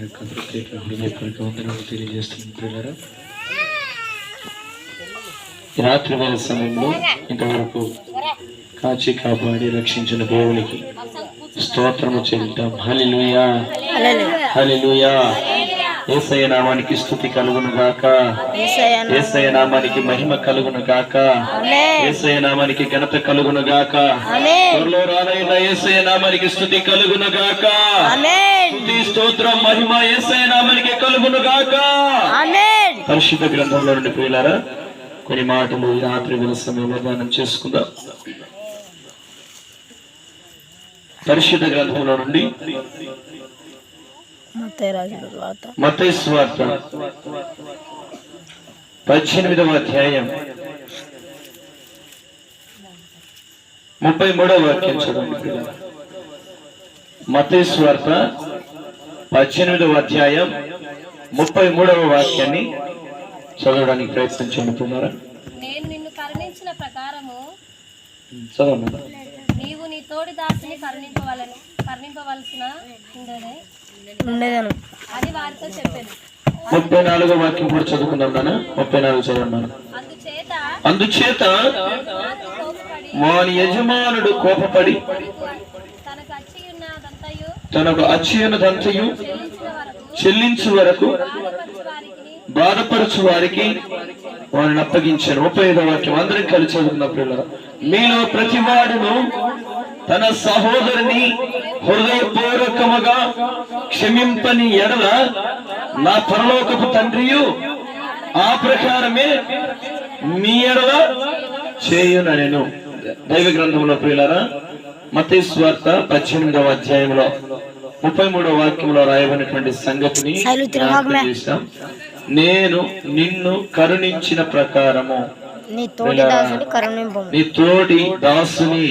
యొక్క ప్రత్యేక హృదయపూర్వక వందనాలు తెలియజేస్తున్నారు. రాత్రి వేళ సమయంలో ఇంతవరకు కాచి కాపాడి రక్షించిన దేవునికి స్తోత్రము చెల్లిద్దాం. హల్లెలూయా, హల్లెలూయా. యేసయ్య నామానికి స్తుతి కలుగును గాక, యేసయ్య నామానికి మహిమ కలుగును గాక, యేసయ్య నామానికి ఘనత కలుగును గాక. త్వరలో రానైన యేసయ్య నామానికి స్తుతి కలుగును గాక, స్తుతి స్తోత్రం మహిమ యేసయ్య నామానికి కలుగును గాక. పరిశుద్ధ గ్రంథంలో నుండి ప్రియులారా కొన్ని మాటలు ఈ రాత్రి వేళ సమయంలో ధ్యానం చేసుకుందాం. పరిశుద్ధ గ్రంథంలో నుండి మత్తయి సువార్త 18వ అధ్యాయం 33వ వాక్యం చదవండి. మత్తయి సువార్త 18వ అధ్యాయం 33వ వాక్యాన్ని చదవడానికి ప్రయత్నం చేస్తున్నారా? నేను నిన్ను కరుణించిన ప్రకారము చదవండి. నీవు నీ తోడి దాసిని కరుణింపవలసిన ఉండేదను అని వారితో చెప్పాను. 34వ వాక్యం కూడా చదువుకున్నాం నాన్న. 34 చదవన్నాను. అందుచేత వాని యజమానుడు కోపపడి తనకు అచ్చియున్నదంతయు చెల్లించు వరకు బాధపరచు వారికి వారిని అప్పగించాను. 35వ వాక్యం అందరం కలిసి చదువుకున్నప్పుడు, మీలో ప్రతి వాడును తన సహోదరుని హృదయపూర్వకముగా క్షమింపని ఎడల నా పరలోకపు తండ్రియు ఆ ప్రకారమే మీ ఎడల చేయుననెను. దైవ గ్రంథంలో ప్రియులారా మత్తయి సువార్త 18వ అధ్యాయంలో 33వ వాక్యంలో రాయబడినటువంటి సంగతిని చూసాం. నేను నిన్ను కరుణించిన ప్రకారము నీ తోటి దాసుని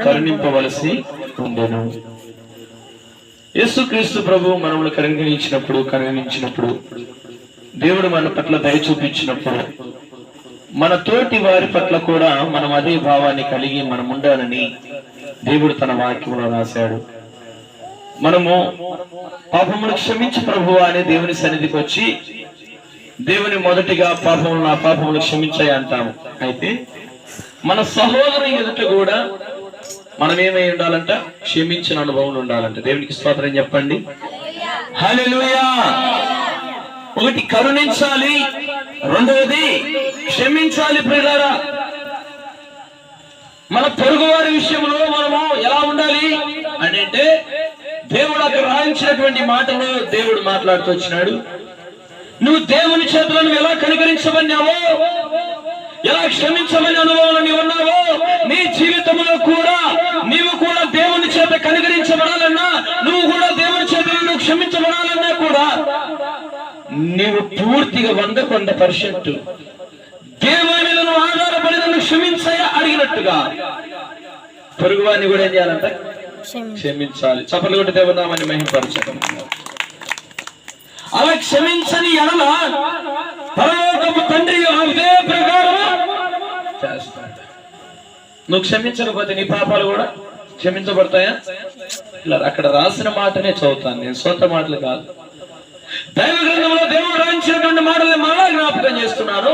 కరుణింపవలసి ఉండెను. యేసుక్రీస్తు ప్రభు మనములు కరుణించినప్పుడు దేవుడు మన పట్ల దయ చూపించినప్పుడు మన తోటి వారి పట్ల కూడా మనం అదే భావాన్ని కలిగి మనం ఉండాలని దేవుడు తన వాక్యంలో రాశాడు. మనము పాపమును క్షమించి ప్రభువా అనే దేవుని సన్నిధికి వచ్చి దేవుని మొదటిగా నా పాపములు క్షమించాయి అంటాము. అయితే మన సహోదరు ఎదుట కూడా మనం ఏమై ఉండాలంట? క్షమించిన అనుభవం ఉండాలంట. దేవునికి స్తోత్రం చెప్పండి. హల్లెలూయా. ఒకటి కరుణించాలి, రెండవది క్షమించాలి. ప్రియులారా, మన పొరుగు వారి విషయంలో మనము ఎలా ఉండాలి అని అంటే, దేవుడు అక్కడ రాయించినటువంటి మాటలు దేవుడు మాట్లాడుతూ వచ్చినాడు. నువ్వు దేవుని చేతులను ఎలా కనికరించమన్నావో, ఎలా క్షమించమని అనుభవంలో నీవు ఉన్నావో, నీ జీవితంలో కూడా నీవు కూడా దేవుని చేత కనికరించబడాలన్నా, నువ్వు కూడా దేవుని చేతులను క్షమించబడాలన్నా కూడా నీవు పూర్తిగా 100% దేవుని మీద నువ్వు ఆధారపడి నన్ను క్షమించాయా అడిగినట్టుగా పొరుగు వారిని కూడా ఏం చేయాలంటే క్షమించాలి. చప్పట్లు కొట్టి దేవునామాన్ని మహిమపరచడం. అలా క్షమించని ఎడల పరలోకపు తండ్రి అదే ప్రకారం చేస్తాడు. నువ్వు క్షమించకపోతే నీ పాపాలు కూడా క్షమించబడతాయా? ఇలా అక్కడ రాసిన మాటనే చదువుతాను, నేను సొంత మాటలు కాదు. దైవ గ్రంథంలో దేవుడు రాయించినటువంటి మాటల్ని మళ్ళా జ్ఞాపకం చేస్తున్నాను.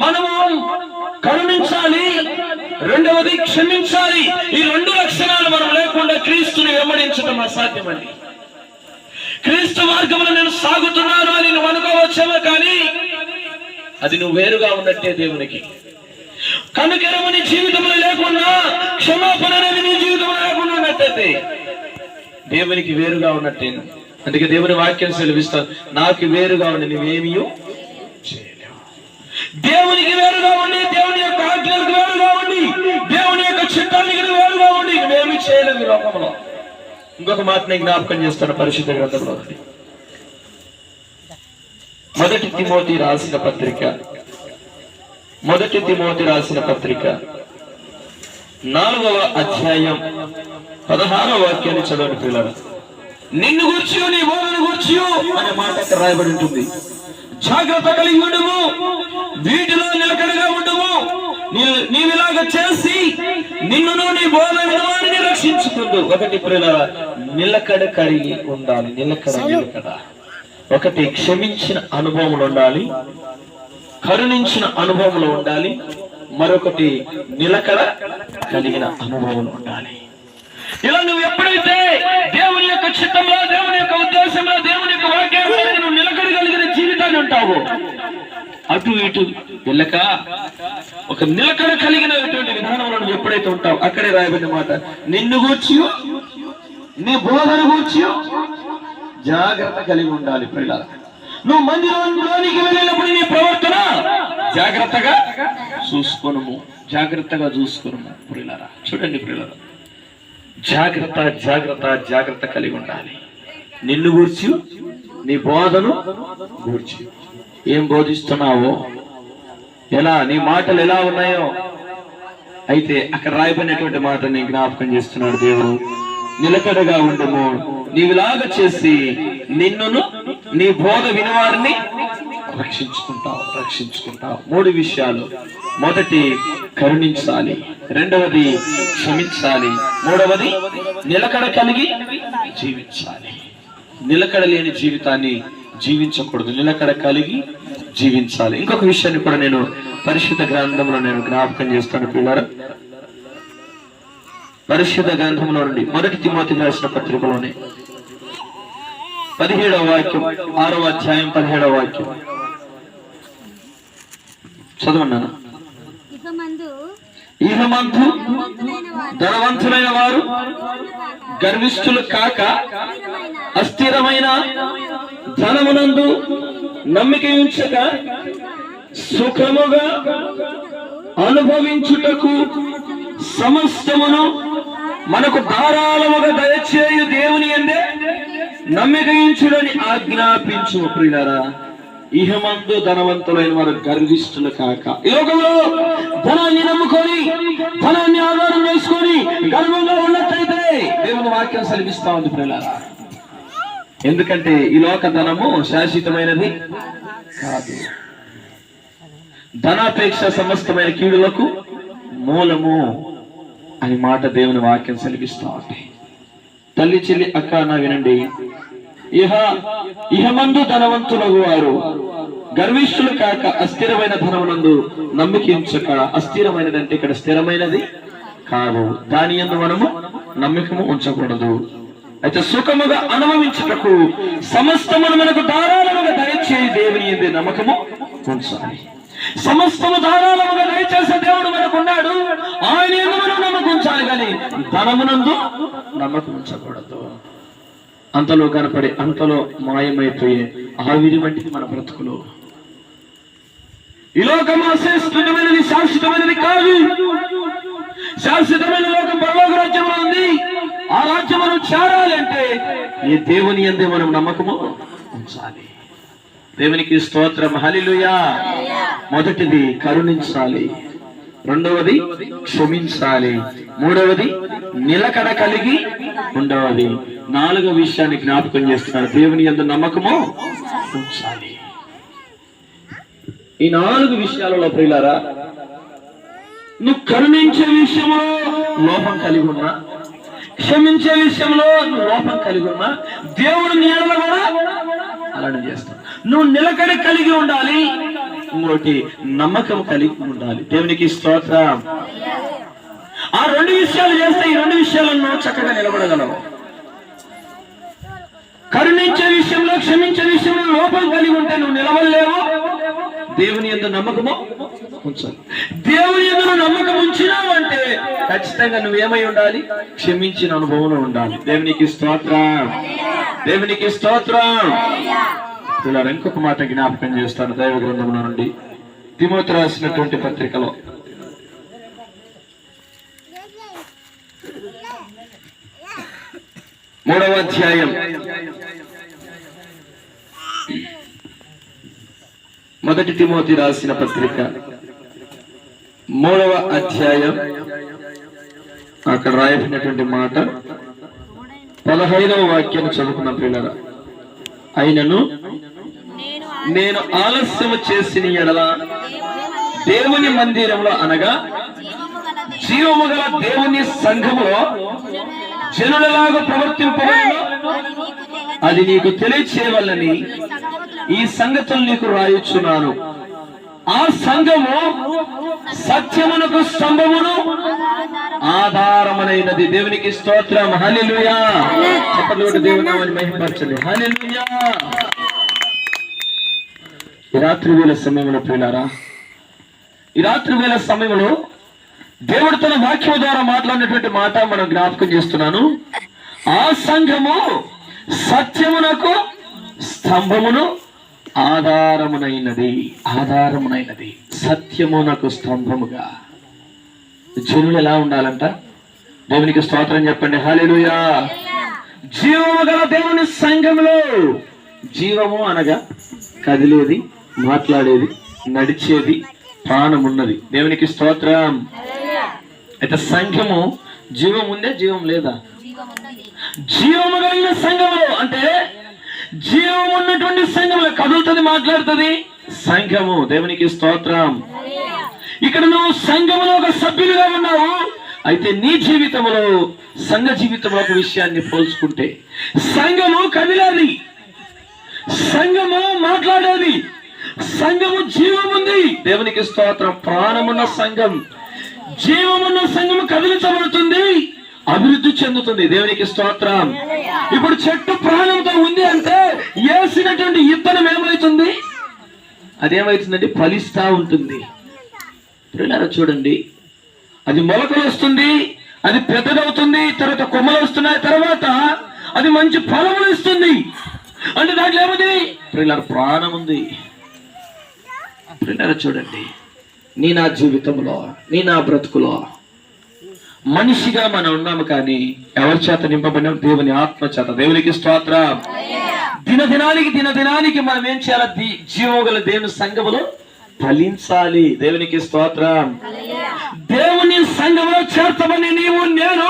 మనము కరుణించాలి, రెండవది క్షమించాలి. ఈ 2 లక్షణాలు మనం లేకుండా క్రీస్తుని వెంబడించడం అసాధ్యమండి. క్రీస్తు మార్గంలో నేను సాగుతున్నాను అని నువ్వు అనుకోవచ్చేమో, కానీ అది నువ్వు వేరుగా ఉన్నట్టే దేవునికి. కనుకరము నీ జీవితంలో లేకుండా, క్షమాపణ అనేది నీ జీవితంలో లేకుండా ఉన్నట్టయితే దేవునికి వేరుగా ఉన్నట్టే. అందుకే దేవుని వాక్యం సెలవిస్తాను, నాకు వేరుగా ఉండి నువ్వేమీ చేయలేవు. దేవునికి వేరుగా ఉండి, దేవుని యొక్క ఆజ్ఞలకు వేరుగా ఉండి, దేవుని యొక్క చిత్తానికి వేరుగా ఉండి నువ్వేమీ చేయలేవు ఈ లోకంలో. ఇంకొక మాటని జ్ఞాపకం చేస్తాను పరిశుద్ధ గ్రంథంలో. మొదటి తిమోతి రాసిన పత్రిక 4వ అధ్యాయం 16వ వాక్యాన్ని చదవండి పిల్లలు. నిన్ను గూర్చి నీ బోధను గూర్చి అనే మాట అక్కడ రాయబడి ఉంటుంది. జాగ్రత్త కలిగి ఉండము, వీటిలో నిలకడగా ఉండము, నీవిలాగా చేసి నిన్నును నీ బోధ వినవారిని రక్షించుకుందు. ఒకటి ప్రియులారా, నిలకడ కలిగి ఉండాలి. నిలకడ ఒకటి క్షమించిన అనుభవములు ఉండాలి, కరుణించిన అనుభవములు ఉండాలి, మరొకటి నిలకడ కలిగిన అనుభవములు ఉండాలి. ఇలా నువ్వు ఎప్పుడైతే దేవుని యొక్క చిత్తంలో, దేవుని యొక్క ఉద్దేశంలో, దేవుని యొక్క వాక్యంలో నువ్వు నిలకడ కలిగిన జీవితాన్ని ఉంటావు, అటు ఇటు వెళ్ళక ఒక నిలకడ కలిగినటువంటి విధానంలో నువ్వు ఎప్పుడైతే ఉంటావు, అక్కడే రాయబడిన మాట, నిన్ను గూర్చి నీ బోధన గూర్చి జాగ్రత్త కలిగి ఉండాలి. ప్రియులారా, నువ్వు మందిరంలోనికి వెళ్ళినప్పుడు నీ ప్రవర్తన జాగ్రత్తగా చూసుకోను, జాగ్రత్తగా చూసుకోను. ప్రియులారా చూడండి, ప్రియులారా, జాగ్రత్త కలిగి ఉండాలి. నిన్ను గూర్చి నీ బోధను గూర్చి ఏం బోధిస్తున్నావో, ఎలా నీ మాటలు ఎలా ఉన్నాయో. అయితే అక్కడ రాయబడినటువంటి మాటని జ్ఞాపకం చేస్తున్నాడు దేవుడు. నిలకడగా ఉండము, నీవిలాగా చేసి నిన్నును నీ బోధ వినవారిని రక్షించుకుంటావు. 3 విషయాలు. మొదటి కరుణించాలి, రెండవది క్షమించాలి, మూడవది నిలకడ కలిగి జీవించాలి. నిలకడ లేని జీవితాన్ని జీవించకూడదు, నిలకడ కలిగి జీవించాలి. ఇంకొక విషయాన్ని కూడా నేను పరిశుద్ధ గ్రంథంలో నేను జ్ఞాపకం చేస్తాను పిల్లరా. పరిశుద్ధ గ్రంథంలో నుండి 1 తిమోతి రాసిన పత్రికలోనే 17వ వాక్యం, 6వ అధ్యాయం 17వ వాక్యం చదవన్నాను. ఇహమందు ధనవంతులైన వారు గర్విష్ఠులు కాక అస్థిరమైన ధనమునందు నమ్మిక ఉంచక సుఖముగా అనుభవించుటకు సమస్తమును మనకు ధారాళముగా దయచేయు దేవుని యందే నమ్మిక ఉంచుడని ఆజ్ఞాపించు. ప్రియులారా, ఇహమందు ధనవంతులైన వారు గర్విష్ఠులు కాక. ఈ లోకంలో ధనాన్ని నమ్ముకొని, ధనాన్ని ఆధారం చేసుకొని గర్వంగా ఉన్నట్లయితే దేవుని వాక్యం సెలవిస్తా ఉంది ప్రియులారా. ఎందుకంటే ఈ లోక ధనము శాశ్వతమైనది కాదు. ధనాపేక్ష సమస్తమైన కీడులకు మూలము అని మాట దేవుని వాక్యం సెలవిస్తా ఉంది. తల్లి, చెల్లి, అక్క నా వినండి. ఇహమందు ధనవంతులకు వారు గర్విష్ఠులు కాక అస్థిరమైన ధనమునందు నమ్మికించక. అస్థిరమైనదంటే ఇక్కడ స్థిరమైనది కాదు, దాని యందు మనము నమ్మకము ఉంచకూడదు. అయితే సుఖముగా అనుభవించుటకు సమస్తమును మనకు ధారాళముగా దయచేయి దేవుని యందే నమ్మకము ఉంచాలి. సమస్తము ధారాళముగా దయచేసే దేవుడు మనకున్నాడు, ఆయన యందు మనం నమ్మకం ఉంచాలి, కానీ ధనమునందు నమ్మకం ఉంచకూడదు. అంతలో కనపడి అంతలో మాయమైపోయే ఆవిరి వంటిది మన బ్రతుకులు. ఈ లోకము అశాశ్వతమైనది, శాశ్వతమైనది కాదు. శాశ్వతమైన లోకం పరలోక రాజ్యంలో ఉంది. ఆ రాజ్యం మనం చేరాలి అంటే ఈ దేవుని యందే మనం నమ్మకము ఉంచాలి. దేవునికి స్తోత్రం, హల్లెలూయా. మొదటిది కరుణించాలి, రెండవది క్షమించాలి, మూడవది నిలకడ కలిగి ఉండవది, 4వ విషయాన్ని జ్ఞాపకం చేస్తున్నాడు, దేవుని యందు నమ్మకము ఉంచాలి. ఈ 4 విషయాలలో ప్రియులారా, నువ్వు కరుణించే విషయంలో లోపం కలిగి ఉన్నా, క్షమించే విషయంలో నువ్వు లోపం కలిగి ఉన్నా, దేవుడు నీ ఎడల కూడా అలానే చేస్తావు. నువ్వు నిలకడ కలిగి ఉండాలి, ఇంకోటి నమ్మకం కలిగి ఉండాలి. దేవునికి స్తోత్రం. ఆ 2 విషయాలు చేస్తే ఈ 2 విషయాలను చక్కగా నిలబడగలవు. కరుణించే విషయంలో, క్షమించే విషయంలో లోపం కలిగి ఉంటే నువ్వు నిలవలేవు. దేవుని యందు నమ్మకము ఉంచాలి. దేవుని యందు నమ్మకం ఉంచినావు అంటే ఖచ్చితంగా నువ్వేమై ఉండాలి? క్షమించిన అనుభవంలో ఉండాలి. దేవునికి స్తోత్రం, దేవునికి స్తోత్రం. ఇలా ఇంకొక మాట జ్ఞాపకం చేస్తాను దైవ గ్రంథంలో నుండి, తిమోతి రాసినటువంటి పత్రికలో 3వ అధ్యాయం 1 తిమోతి రాసిన పత్రిక 3వ అధ్యాయం అక్కడ రాయబడినటువంటి మాట 15వ వాక్యాన్ని చదువుకున్న పిల్లరా. అయినను నేను ఆలస్యం చేసిన ఎడల దేవుని మందిరంలో అనగా జీవము గల దేవుని సంఘములో జనులలాగా ప్రవర్తింపవలెను అది నీకు తెలియచేయవలని ఈ సంగతులు నీకు రాయుచున్నాను. ఆ సంఘము సత్యమునకు స్తంభమును ఆధారమునైనది. దేవునికి స్తోత్రం. హల్లెలూయా. చప్పట్లు కొట్టి దేవుని నామమును మహిమపరచండి. హల్లెలూయా. ఈ రాత్రి వేళ సమయంలో ప్రియులారా, ఈ రాత్రి వేళ సమయంలో దేవుడు తన వాక్యం ద్వారా మాట్లాడినటువంటి మాట మనం జ్ఞాపకం చేస్తున్నాను. ఆ సంఘము సత్యమునకు స్తంభమును ఆధారమునైనది. ఆధారమునైనది. సత్యమునకు స్తంభముగా జనులు ఎలా ఉండాలంట? దేవునికి స్తోత్రం చెప్పండి. హల్లెలూయా. జీవము గల దేవుని సంఘములో, జీవము అనగా కదిలేది, మాట్లాడేది, నడిచేది, ప్రాణం ఉన్నది. దేవునికి స్తోత్రం. అయితే సంఘము జీవం ఉందే, జీవం లేదా? జీవము కలిగిన సంఘములో అంటే జీవం ఉన్నటువంటి సంఘములో కదులుతుంది, మాట్లాడుతుంది సంఘము. దేవునికి స్తోత్రం. ఇక్కడ నువ్వు సంఘములో ఒక సభ్యులుగా ఉన్నావు. అయితే నీ జీవితంలో సంఘ జీవితంలో ఒక విషయాన్ని పోల్చుకుంటే సంఘము కదిలేది, సంఘము మాట్లాడేది, సంఘము జీవం ఉంది. దేవునికి స్తోత్రం. ప్రాణమున్న సంఘం, జీవమున్న సంఘము కదిలించబడుతుంది, అభివృద్ధి చెందుతుంది. దేవునికి స్తోత్రం. ఇప్పుడు చెట్టు ప్రాణంతో ఉంది అంటే వేసినటువంటి ఇత్తనం ఏమవుతుంది? అదేమవుతుందండి? ఫలిస్తా ఉంటుంది. పిల్లలు చూడండి, అది మొలకలు వస్తుంది, అది పెద్దదవుతుంది, తర్వాత కొమ్మలు వస్తున్నాయి, తర్వాత అది మంచి ఫలములు ఇస్తుంది. అంటే దాంట్లో ఏముంది? పిల్లలు ప్రాణం ఉంది. పిల్లలు చూడండి, నీ నా జీవితంలో, నీ నా బ్రతుకులో మనిషిగా మనం ఉన్నాము, కానీ ఎవరి చేత నింపబడినాం? దేవుని ఆత్మ చేత. దేవునికి స్తోత్రం. దినదినానికి మనం ఏం చేయాలి? జీవగల దేవుని సంఘములో ఫలించాలి. దేవునికి స్తోత్రం. దేవుని సంఘములో చేర్చబడి నీవు నేను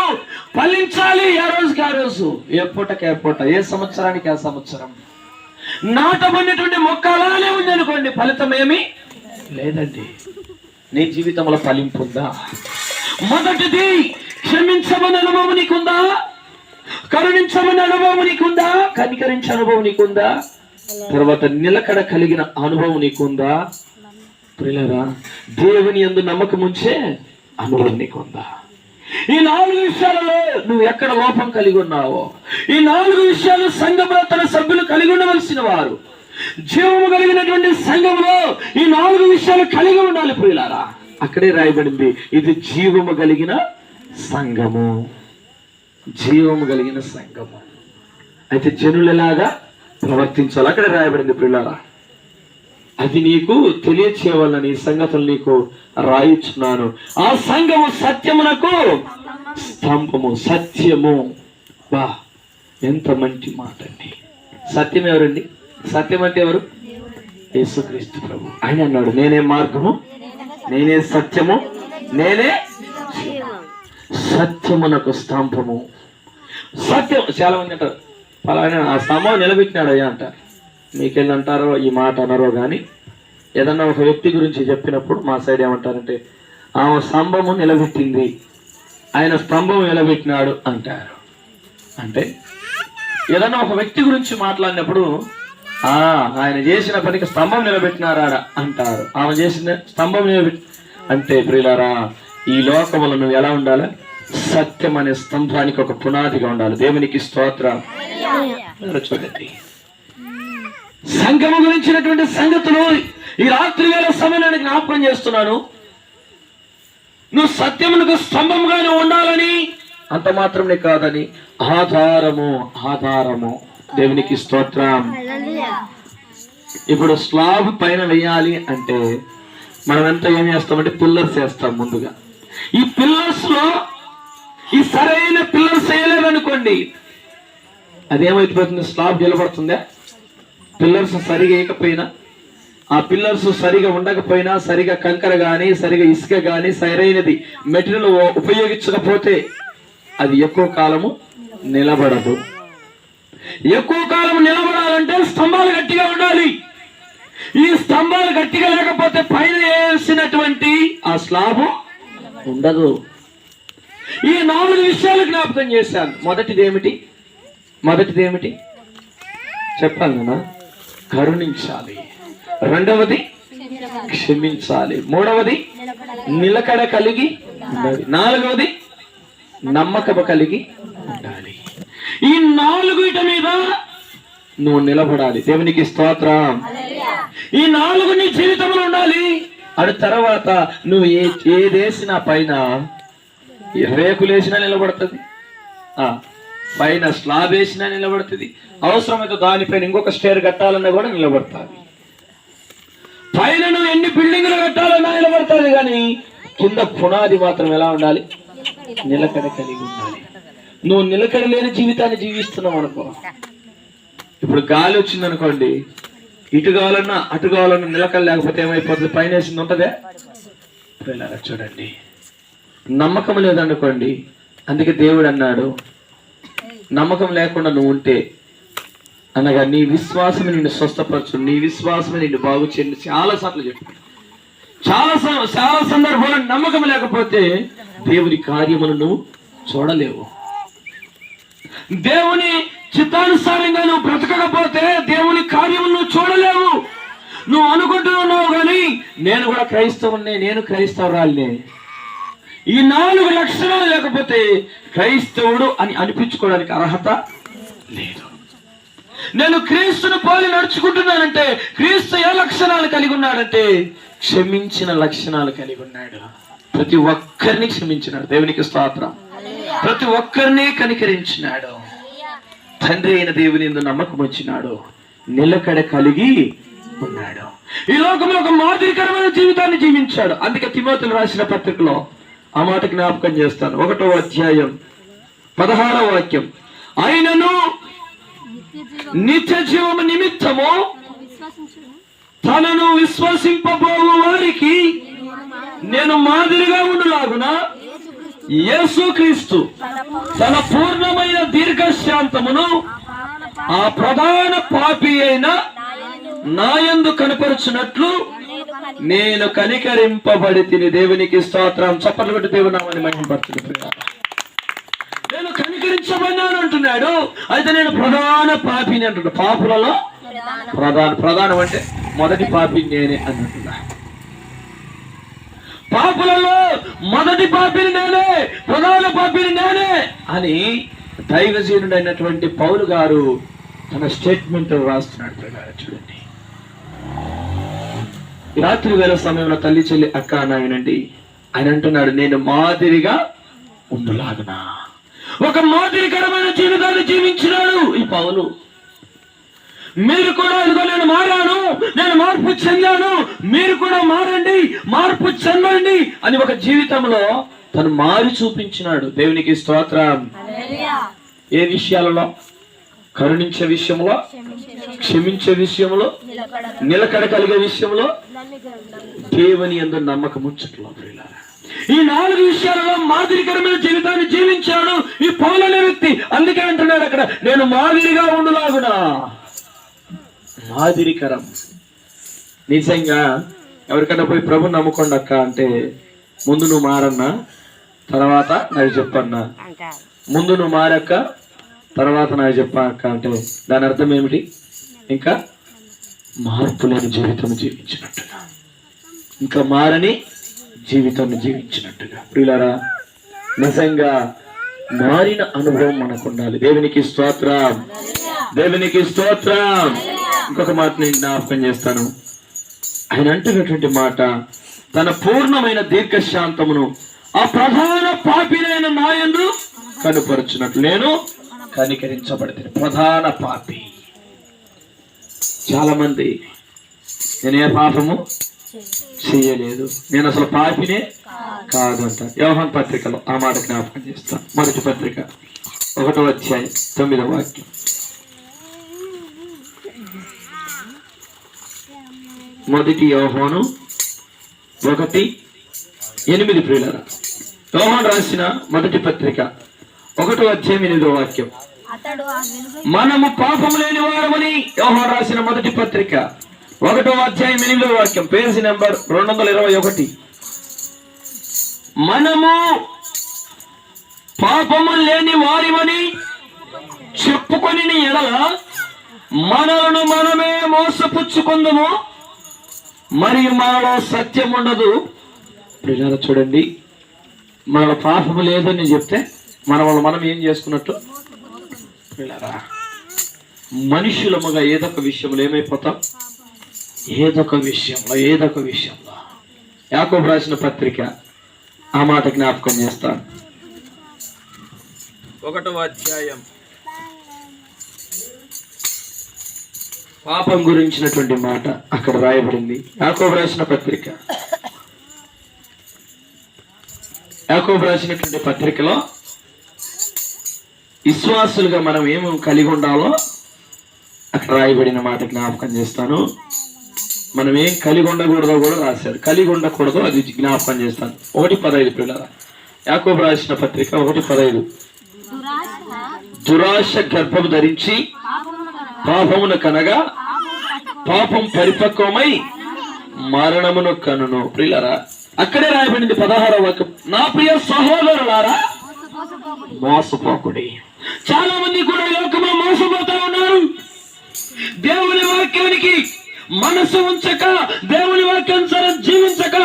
ఫలించాలి. ఏ రోజుకి ఆ రోజు, ఏ పూటకి ఏ పూట, ఏ సంవత్సరానికి ఆ సంవత్సరం. నాటబడినటువంటి మొక్క అలానే ఉంది అనుకోండి, ఫలితం ఏమి లేదండి. నీ జీవితంలో ఫలింపు ఉందా? మొదటిది, క్షమించమని అనుభవం నీకుందా? కరుణించమని అనుభవం నీకుందా? కనికరించే అనుభవం నీకుందా? తర్వాత నిలకడ కలిగిన అనుభవం నీకుందా? ప్రియులారా, దేవుని యందు నమ్మకం ఉంచే అనుభవం నీకుందా? ఈ 4 విషయాలలో నువ్వు ఎక్కడ లోపం కలిగి ఉన్నావో, ఈ 4 విషయాలు సంఘంలో తన సభ్యులు కలిగి ఉండవలసిన వారు, జీవము కలిగినటువంటి సంఘంలో ఈ 4 విషయాలు కలిగి ఉండాలి. ప్రియులారా, అక్కడే రాయబడింది, ఇది జీవము కలిగిన సంఘము. జీవము కలిగిన సంఘము. అయితే జనులు ఎలాగా ప్రవర్తించాలి అక్కడే రాయబడింది. ప్రియులారా, అది నీకు తెలియచేయాలని ఈ సంగతులు నీకు రాయిచున్నాను. ఆ సంఘము సత్యమునకు స్తంభము. సత్యము. బా, ఎంత మంచి మాట అండి. సత్యం ఎవరండి? సత్యం అంటే ఎవరు? యేసుక్రీస్తు ప్రభు. ఆయన అన్నాడు, నేనే మార్గము, నేనే సత్యము, నేనే సత్యమునకు స్తంభము. సత్యం. చాలా మంది అంటారు, ఫలానా ఆ స్తంభం నిలబెట్టినాడు అయ్యా అంటారు. మీకెళ్ళి అంటారో ఈ మాట అనరో కానీ, ఏదన్నా ఒక వ్యక్తి గురించి చెప్పినప్పుడు మా సైడ్ ఏమంటారంటే, ఆమె స్తంభము నిలబెట్టింది, ఆయన స్తంభం నిలబెట్టినాడు అంటారు. అంటే ఏదన్నా ఒక వ్యక్తి గురించి మాట్లాడినప్పుడు ఆయన చేసిన పనికి స్తంభం నిలబెట్టినారా అంటారు. ఆమె చేసిన స్తంభం నిలబెట్టి అంటే ప్రియులారా, ఈ లోకములో నువ్వు ఎలా ఉండాలి? సత్యం అనే స్తంభానికి ఒక పునాదిగా ఉండాలి. దేవునికి స్తోత్రం. చూడండి, సంఘము గురించినటువంటి సంగతులు ఈ రాత్రి వేళ సమయాన్ని జ్ఞాపకం చేస్తున్నాను. నువ్వు సత్యమునకు స్తంభంగానే ఉండాలని, అంత మాత్రమే కాదని, ఆధారము. ఆధారము. దేవునికి స్తోత్రం. ఇప్పుడు స్లాబ్ పైన వేయాలి అంటే మనం ఎంత ఏం చేస్తామంటే పిల్లర్స్ వేస్తాం ముందుగా. ఈ పిల్లర్స్ లో ఈ సరైన పిల్లర్స్ వేయలేదనుకోండి, అదేమైపోతుంది? స్లాబ్ నిలబడుతుందా? పిల్లర్స్ సరిగా వేయకపోయినా, ఆ పిల్లర్స్ సరిగా ఉండకపోయినా, సరిగా కంకర గాని, సరిగా ఇసుక గాని, సరైనది మెటీరియల్ ఉపయోగించకపోతే అది ఎక్కువ కాలము నిలబడదు. ఎక్కువ కాలం నిలబడాలంటే స్తంభాలు గట్టిగా ఉండాలి. ఈ స్తంభాలు గట్టిగా లేకపోతే పైన వేసినటువంటి ఆ స్లాబు ఉండదు. ఈ 4 విషయాలు జ్ఞాపకం చేశాను. మొదటిది ఏమిటి చెప్పాలి కదా? కరుణించాలి. రెండవది క్షమించాలి. మూడవది నిలకడ కలిగి ఉండాలి. నాలుగవది నమ్మకం కలిగి ఉండాలి. ఈ 4 మీద నువ్వు నిలబడాలి. దేవునికి స్తోత్రం. ఈ 4 నీ జీవితంలో ఉండాలి. అటు తర్వాత నువ్వు ఏదేసినా పైన రేకులేసినా నిలబడుతుంది, పైన స్లాబ్ వేసినా నిలబడుతుంది, అవసరమైతే దానిపైన ఇంకొక స్టేర్ కట్టాలన్నా కూడా నిలబడుతుంది. పైన నువ్వు ఎన్ని బిల్డింగ్లు కట్టాలన్నా నిలబడుతుంది. కానీ కింద పునాది మాత్రం ఎలా ఉండాలి? నిలకడ కలిగి ఉండాలి. నువ్వు నిలకడ లేని జీవితాన్ని జీవిస్తున్నావు అనుకో. ఇప్పుడు గాలి వచ్చింది అనుకోండి, ఇటు కావాలన్నా అటు కావాలన్నా నిలకడ లేకపోతే ఏమైపోతుంది? పైన వేసింది ఉంటుందే. చూడండి, నమ్మకం లేదనుకోండి. అందుకే దేవుడు అన్నాడు, నమ్మకం లేకుండా నువ్వు ఉంటే అనగా నీ విశ్వాసం నిన్ను స్వస్థపరచు, నీ విశ్వాసం నిన్ను బాగు చేయండి చాలా సార్లు చెప్పు. చాలా సందర్భాల్లో నమ్మకం లేకపోతే దేవుని కార్యములను నువ్వు చూడలేవు. దేవుని చిత్తానుసారంగా నువ్వు బ్రతకకపోతే దేవుని కార్యములను నువ్వు చూడలేవు. నువ్వు అనుకుంటున్నావు కానీ నేను కూడా క్రైస్తవునే, నేను క్రైస్తవురాలినే. ఈ 4 లక్షణాలు లేకపోతే క్రైస్తవుడు అని అనిపించుకోవడానికి అర్హత లేదు. నేను క్రీస్తును పోలి నడుచుకుంటున్నానంటే క్రీస్తు ఏ లక్షణాలు కలిగి ఉన్నాడంటే క్షమించిన లక్షణాలు కలిగి ఉన్నాడు. ప్రతి ఒక్కరిని క్షమించినాడు. దేవునికి స్తోత్రం. ప్రతి ఒక్కరిని కనికరించినాడు. తండ్రి అయిన దేవుని యందు నమ్మకం వచ్చినాడు. నిలకడ కలిగి ఉన్నాడు. ఈ లోకంలో ఒక మాదిరికరమైన జీవితాన్ని జీవించాడు. అందుకే తిమోతికి రాసిన పత్రికలో ఆ మాట జ్ఞాపకం చేస్తాను. 1వ అధ్యాయం 16వ వాక్యం, ఆయనను నిత్య జీవము నిమిత్తము తనను విశ్వసింపబోవు వారికి నేను మాదిరిగా ఉండులాగున యేసుక్రీస్తు తన పూర్ణమైన దీర్ఘశాంతమును ఆ ప్రధాన పాపి అయిన నాయందు కనపరుచున్నట్లు నేను కనికరింపబడి తిని. దేవునికి స్తోత్రం. చప్పట్లు కొట్టి దేవుని నామాన్ని మహిమపరచును. నేను కనికరించబడినాను అంటున్నాడు. అయితే నేను ప్రధాన పాపిని అంటున్నాడు. పాపులలో ప్రధానం అంటే మొదటి పాపి నేనే అన్నట్టున్నా. పాపులలో మొదటి పాపిని నేనే, ప్రధాన పాపిని నేనే అని దైవజనుడు అయినటువంటి పౌలు గారు తన స్టేట్మెంట్ రాస్తున్నాడు. చూడండి, రాత్రి వేళ సమయంలో తల్లి చెల్లి అక్క నాయనండి ఆయన అంటున్నాడు, నేను మాదిరిగా ఉండులాగునా. ఒక మాదిరికరమైన జీవితాన్ని జీవించినాడు ఈ పౌలు. మీరు కూడా ఇదిగో నేను మారాను, నేను మార్పు చెందాను, మీరు కూడా మారండి, మార్పు చెందండి అని ఒక జీవితంలో తను మారి చూపించినాడు. దేవునికి స్తోత్రం. ఏ విషయాలలో? కరుణించే విషయంలో, క్షమించే విషయంలో, నిలకడ కలిగే విషయంలో, దేవుని యందు నమ్మకం ఉంచట్లో. ఈ 4 విషయాలలో మాదిరికరమైన జీవితాన్ని జీవించాడు ఈ పౌలు అనే వ్యక్తి. అందుకే అంటున్నాడు అక్కడ, నేను మాదిరిగా ఉండులాగునా. మాదిరికరం. నిజంగా ఎవరికన్నా పోయి ప్రభు నమ్ముకోండి అక్క అంటే ముందు నువ్వు మారన్నా, తర్వాత నాకు చెప్పన్నా. ముందు నువ్వు మారక్క, తర్వాత నాకు చెప్పాక అంటే దాని అర్థం ఏమిటి? ఇంకా మార్పు లేని జీవితం జీవించినట్టుగా, ఇంకా మారని జీవితాన్ని జీవించినట్టుగా. ప్రియులారా, నిజంగా మారిన అనుభవం మనకు ఉండాలి. దేవునికి స్తోత్రం. దేవునికి స్తోత్రం. ఇంకొక మాట నేను జ్ఞాపకం చేస్తాను. ఆయన అంటున్నటువంటి మాట, తన పూర్ణమైన దీర్ఘశాంతమును ఆ ప్రధాన పాపినైన నాయందు కనుపరుచున్నట్లు నేను కనికరించబడితే. ప్రధాన పాపి. చాలా మంది నేను ఏ పాపము చేయలేదు, నేను అసలు పాపినే కాదంట. యోహాను పత్రికలో ఆ మాట జ్ఞాపకం చేస్తాను. మొదటి పత్రిక 1వ అధ్యాయం 9వ వాక్యం. మొదటి యోహాను 1:8. ప్రియులారా, యోహాను రాసిన మొదటి పత్రిక 1వ అధ్యాయం 8వ వాక్యం. మనము పాపం లేని వారమని యోహాను రాసిన మొదటి పత్రిక 1వ అధ్యాయం 8వ వాక్యం, పేజీ నెంబర్ 221. మనము పాపము లేని వారిమని చెప్పుకొని ఎడల మనలను మనమే మోసపుచ్చుకుందాము, మరియు మనలో సత్యం ఉండదు. పిల్లలు చూడండి, మనలో పాపము లేదని చెప్తే మనం ఏం చేసుకున్నట్టు? పిల్లరా, మనుషులముగా ఏదొక విషయంలో ఏమైపోతాం? ఏదొక విషయంలో. యాకోబు రాసిన పత్రిక ఆ మాట జ్ఞాపకం చేస్తాను. 1వ అధ్యాయం పాపం గురించినటువంటి మాట అక్కడ రాయబడింది. యాకోబు రాసినటువంటి పత్రికలో విశ్వాసులుగా మనం ఏమేమి కలిగి ఉండాలో అక్కడ రాయబడిన మాట జ్ఞాపకం చేస్తాను. మనం ఏం కలిగి ఉండకూడదో కూడా రాశాడు. కలిగి ఉండకూడదో అది జ్ఞాపకం చేస్తాను. 1:15 పిల్లల, యాకోబు రాసిన పత్రిక 1:15. దురాశ గర్భము ధరించి పాపమును కనగా పాపం పరిపక్వమై మరణమును కనును. ప్రియులారా, అక్కడే రాయబడింది 16వ వాక్యం, నా ప్రియ సహోదరులారా మోసపోకుడి. చాలా మంది కూడా లోకంలో మోసపోతా ఉన్నారు. దేవుని వాక్యానికి మనసు ఉంచక, దేవుని వాక్యానుసారం జీవించక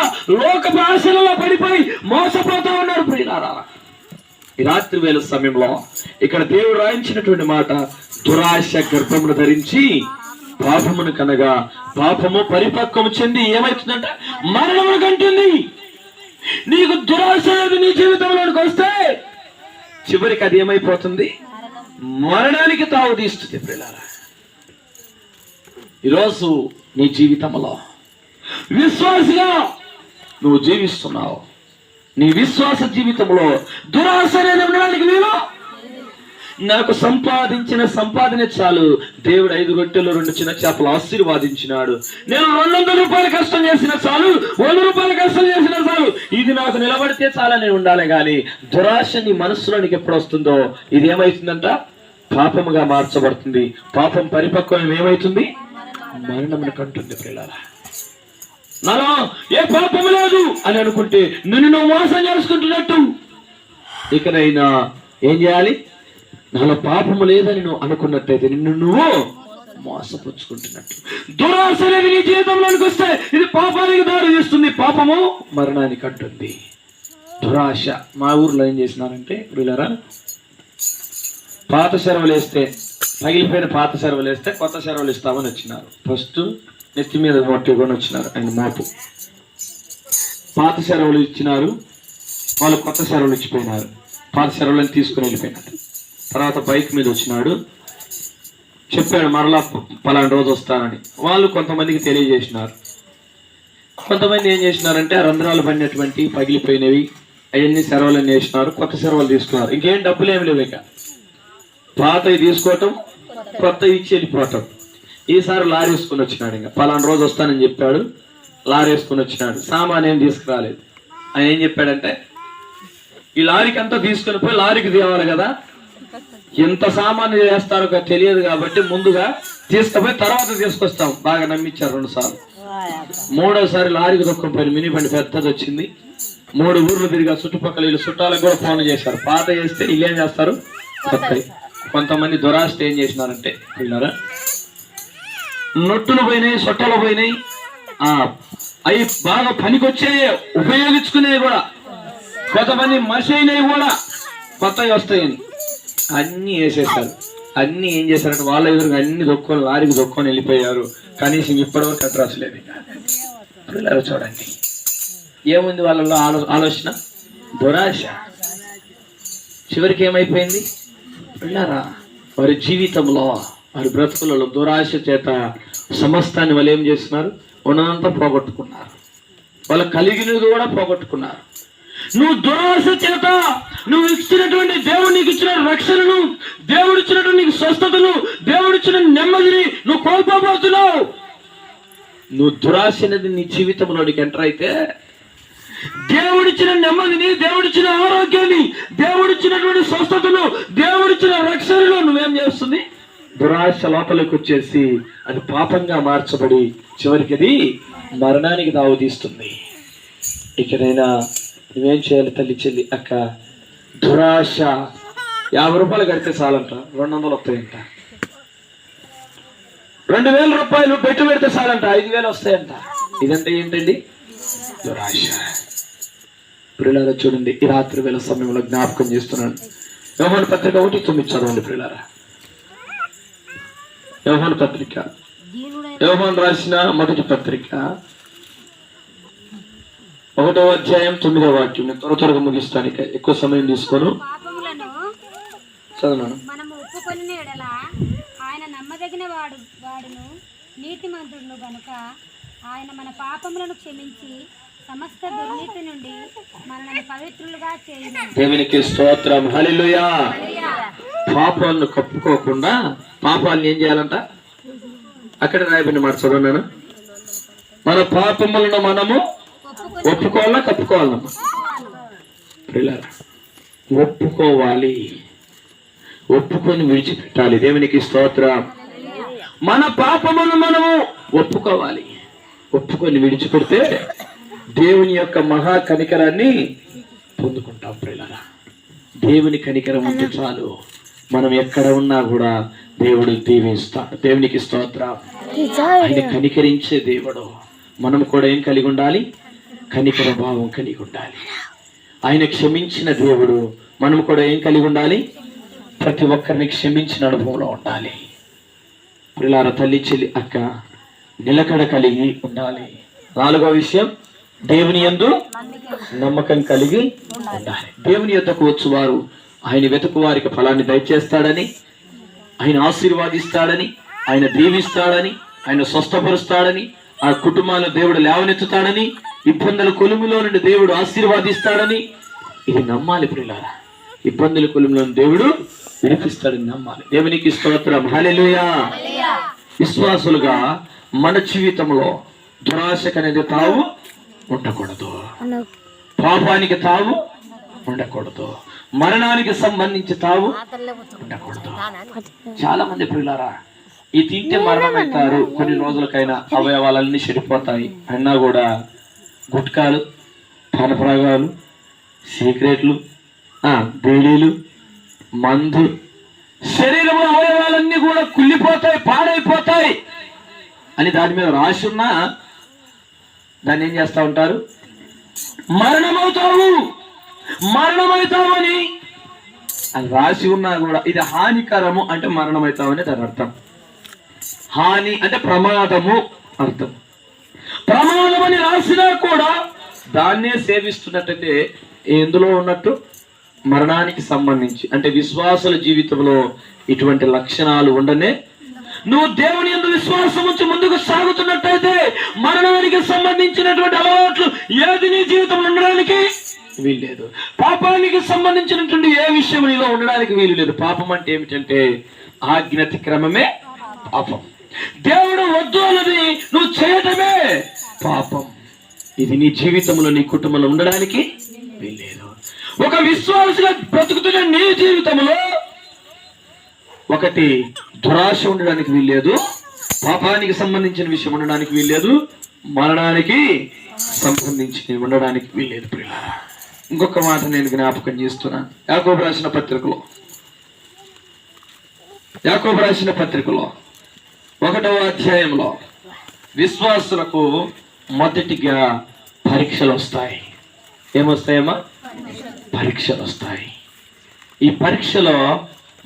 లోక భాషలలో పడిపోయి మోసపోతా ఉన్నారు. ప్రియులారా, ఈ రాత్రి వేళ సమయంలో ఇక్కడ దేవుడు రాయించినటువంటి మాట, దురాశ గర్భమును ధరించి పాపమును కనగా పాపము పరిపక్వము చెంది ఏమవుతుందంట? మరణమును కంటుంది. నీకు దురాశ అనేది నీ జీవితంలోనికి వస్తే చివరికి అది ఏమైపోతుంది? మరణానికి తావు తీస్తుంది. ప్రియులారా, ఈరోజు నీ జీవితంలో విశ్వాసగా నువ్వు జీవిస్తున్నావు. నీ విశ్వాస జీవితంలో దురాశ అనేది ఉండడానికి వీలు. నాకు సంపాదన చాలు, దేవుడు 5 రొట్టెలు 2 చిన్న చేపలు ఆశీర్వాదించినాడు. నేను 200 రూపాయలు కష్టం చేసిన చాలు, 100 రూపాయలు కష్టం చేసిన చాలు, ఇది నాకు నిలబడితే చాలని ఉండాలి. కానీ దురాశ నీ మనస్సులోనికి ఎప్పుడు వస్తుందో ఇది ఏమైతుందంట? పాపముగా మార్చబడుతుంది. పాపం పరిపక్వం ఏమైతుంది? మరణమును కంటుంది. పిల్లల, నాలో ఏ పాపము లేదు అని అనుకుంటే నిన్ను నువ్వు మోసం చేసుకుంటున్నట్టు. ఇకనైనా ఏం చేయాలి? నాలో పాపము లేదని నువ్వు అనుకున్నట్టయితే నిన్ను నువ్వు మోసపుచ్చుకుంటున్నట్టు. దురాశ అనేది నీ జీవితంలోనికి వస్తే ఇది పాపానికి దారి తీస్తుంది. పాపము మరణానికి అంటుంది. దురాశ. మా ఊర్లో ఏం చేసినారంటే, వీళ్ళరా, పాత సెరవులు వేస్తే, పగిలిపోయిన పాత సెరవులు వేస్తే కొత్త సెరవులు ఇస్తామని వచ్చినారు. ఫస్ట్ నెత్తి మీద మొట్టుకొని వచ్చినారు. ఆయన మోపు పాత సెరవులు ఇచ్చినారు, వాళ్ళు కొత్త సెరవులు ఇచ్చిపోయినారు. పాత సెరవులను తీసుకుని వెళ్ళిపోయినారు. తర్వాత బైక్ మీద వచ్చినాడు, చెప్పాడు మరలా పలానా రోజు వస్తానని. వాళ్ళు కొంతమందికి తెలియజేసినారు. కొంతమంది ఏం చేసినారంటే ఆ రంధ్రాలు పడినటువంటి పగిలిపోయినవి అవన్నీ సెరవులన్నీ వేసినారు, కొత్త సెరవులు తీసుకున్నారు. ఇంకేం డబ్బులు ఏమి లేవు. ఇక పాతవి తీసుకోవటం, కొత్తవి ఇచ్చి వెళ్ళిపోవటం. ఈసారి లారీ వేసుకుని వచ్చినాడు. ఇంకా పలానా రోజు వస్తానని చెప్పాడు, లారీ వేసుకుని వచ్చినాడు. సామాన్ ఏం తీసుకురాలేదు. ఆయన ఏం చెప్పాడంటే, ఈ లారీకి అంతా తీసుకుని పోయి లారీకి తేవాలి కదా, ఎంత సామాన్లు చేస్తారో తెలియదు కాబట్టి ముందుగా తీసుకుపోయి తర్వాత తీసుకొస్తాం. బాగా నమ్మించారు 2 సార్లు. 3వసారి లారీకి దొక్కపోయిన మినీ బండి పెద్దది వచ్చింది. 3 ఊర్లు తిరిగా చుట్టుపక్కల వీళ్ళు చుట్టాలకు కూడా ఫోన్ చేశారు. పాత చేస్తే వీళ్ళు ఏం చేస్తారు? కొత్తవి. కొంతమంది దురాశ ఏం చేసినారంటే, వీళ్ళారా, నొట్టులు పోయినాయి, సొట్టలు పోయినాయి, అవి బాగా పనికొచ్చే ఉపయోగించుకునేవి కూడా. కొంతమంది మసైనవి కూడా కొత్తవి వస్తాయని అన్ని వేసేసారు. అన్ని ఏం చేశారంటే వాళ్ళ ఎదురుగా అన్ని దొక్కొని లారీకి దొక్కొని వెళ్ళిపోయారు. కనీసం ఇప్పటివరకు అడ్రస్ లేదు. పిల్లలు చూడండి, ఏముంది వాళ్ళలో ఆలోచన? దురాశ. చివరికి ఏమైపోయింది? పిల్లరా, వారి జీవితంలో, వారి బ్రతుకులలో దురాశ చేత సమస్తాన్ని వాళ్ళు ఏం చేస్తున్నారు? ఉన్నదంతా పోగొట్టుకున్నారు. వాళ్ళు కలిగినది కూడా పోగొట్టుకున్నారు. నువ్వు దురాశ చేత నువ్వు ఇచ్చినటువంటి దేవుడు నీకు ఇచ్చిన రక్షణను, దేవుడు ఇచ్చినటువంటి నీకు స్వస్థతను, దేవుడు ఇచ్చిన నెమ్మదిని నువ్వు కోల్పోబోతున్నావు. నువ్వు దురాశ అనేది నీ జీవితంలోనికి ఎంటర్ అయితే దేవుడిచ్చిన నెమ్మదిని, దేవుడిచ్చిన ఆరోగ్యాన్ని, దేవుడిచ్చినటువంటి స్వస్థతను, దేవుడిచ్చిన రక్షణను నువ్వేం చేస్తుంది? దురాశ లోపలికి వచ్చేసి అది పాపంగా మార్చబడి చివరికి అది మరణానికి దావుతీస్తుంది. ఇకనైనా నువ్వేం చేయాలి తల్లి చెల్లి అక్క? దురాశ 50 రూపాయలు కడితే చాలంట 200 వస్తాయంట. 2000 రూపాయలు పెట్టు పెడితే చాలంట 5000 వస్తాయంట. ఇదంటే ఏంటండి? దురాశ. ప్రియులారా చూడండి, ఈ రాత్రి వేళ సమయంలో జ్ఞాపకం చేస్తున్నాను. యోహాను పత్రిక 1:9 చదవండి ప్రియులారా. యోహాను పత్రిక, యోహాను రాసిన మొదటి పత్రిక 1వ అధ్యాయం 9వ వాక్యం. నేను త్వరగా ముగిస్తాను, ఎక్కువ సమయం తీసుకోను. చదవను. మనము ఒప్పుకొనిన ఎడల ఆయన నమ్మదగిన వాడును నీతిమంతుడును గనుక ఆయన మన పాపములను క్షమించి సమస్త దుర్నీతి నుండి మనల్ని పవిత్రులుగా చేయును. దేవునికి స్తోత్రం. హల్లెలూయా. పాపాలను కప్పుకోకుండా పాపాలను ఏం చేయాలంట? అక్కడ రాయబడిన మాట చదవను. మన పాపములను మనము ఒప్పుకోవాలా కప్పుకోవాలమ్మా? ప్రియులారా, ఒప్పుకోవాలి, ఒప్పుకొని విడిచిపెట్టాలి. దేవునికి స్తోత్రం. మన పాపములను మనము ఒప్పుకోవాలి, ఒప్పుకొని విడిచిపెడితే దేవుని యొక్క మహా కనికరాన్ని పొందుకుంటాం. ప్రియులారా, దేవుని కనికరం ఉంటే చాలు, మనం ఎక్కడ ఉన్నా కూడా దేవుడు దీవిస్తాడు. దేవునికి స్తోత్రం. ఆయన కనికరించే దేవుడు. మనం కూడా ఏం కలిగి ఉండాలి? కనికర భావం కలిగి ఉండాలి. ఆయన క్షమించిన దేవుడు, మనం కూడా ఏం కలిగి ఉండాలి? ప్రతి ఒక్కరిని క్షమించిన అనుభవంలో ఉండాలి. ప్రియులారా, తల్లి చెల్లి అక్క, నిలకడ కలిగి ఉండాలి. 4వ విషయం, దేవుని యందు నమ్మకం కలిగి ఉండాలి. దేవుని యొద్దకు వచ్చువారు ఆయన వెతుకు వారికి ఫలాన్ని దయచేస్తాడని, ఆయన ఆశీర్వాదిస్తాడని, ఆయన దీవిస్తాడని, ఆయన స్వస్థపరుస్తాడని, ఆ కుటుంబాలను దేవుడు లేవనెత్తుతాడని, ఇబ్బందుల కొలుములో నుండి దేవుడు ఆశీర్వాదిస్తాడని ఇది నమ్మాలి. ప్రియులారా, ఇబ్బందుల కొలుములో దేవుడు విడిపిస్తాడని నమ్మాలి. దేవునికి స్తోత్రం. హల్లెలూయా. విశ్వాసులుగా మన జీవితంలో దురాశకు అనేది తావు ఉండకూడదు, పాపానికి తావు ఉండకూడదు, మరణానికి సంబంధించి తావు ఉండకూడదు. చాలా మంది ప్రియులారా, ఈ తింటే మరణం అవుతారు, కొన్ని రోజులకైనా అవయవాలన్నీ చెడిపోతాయి అన్నా కూడా గుట్కాలు, పానపరాగాలు, సీక్రెట్లు, బీడీలు, మందు, శరీరంలో అవయవాలన్నీ కూడా కుళ్ళిపోతాయి, పాడైపోతాయి అని దాని మీద రాసి ఉన్నా దాన్ని ఏం చేస్తా ఉంటారు? మరణమవుతావు, మరణమవుతావని అది రాసి ఉన్నా కూడా ఇది హానికరము అంటే మరణమవుతావని దాని అర్థం. హాని అంటే ప్రమాదము అర్థం. ప్రమాదం అని రాసినా కూడా దాన్నే సేవిస్తున్నట్టయితే ఎందులో ఉన్నట్టు? మరణానికి సంబంధించి. అంటే విశ్వాసుల జీవితంలో ఇటువంటి లక్షణాలు ఉండనే నువ్వు దేవుని యందు విశ్వాసం ఉంచి ముందుకు సాగుతున్నట్టయితే మరణానికి సంబంధించినటువంటి అలవాట్లు ఏది నీ జీవితంలో ఉండడానికి వీల్లేదు. పాపానికి సంబంధించినటువంటి ఏ విషయం నీలో ఉండడానికి వీలు లేదు. పాపం అంటే ఏమిటంటే ఆజ్ఞాతిక్రమమే పాపం. దేవుడు వద్దు అన్నది నువ్వు చేయటమే పాపం. ఇది నీ జీవితంలో, నీ కుటుంబంలో ఉండడానికి వీల్లేదు. ఒక విశ్వాసగా బ్రతుకుతున్న నీ జీవితంలో ఒకటి దురాశ ఉండడానికి వీల్లేదు, పాపానికి సంబంధించిన విషయం ఉండడానికి వీల్లేదు, మరణానికి సంబంధించి ఉండడానికి వీల్లేదు. ప్రియులారా, ఇంకొక మాట నేను జ్ఞాపకం చేస్తున్నాను. యాకోబు రాసిన పత్రికలో 1వ అధ్యాయంలో విశ్వాసులకు మొదటిగా పరీక్షలు వస్తాయి. ఏమొస్తాయమ్మా? పరీక్షలు వస్తాయి. ఈ పరీక్షలో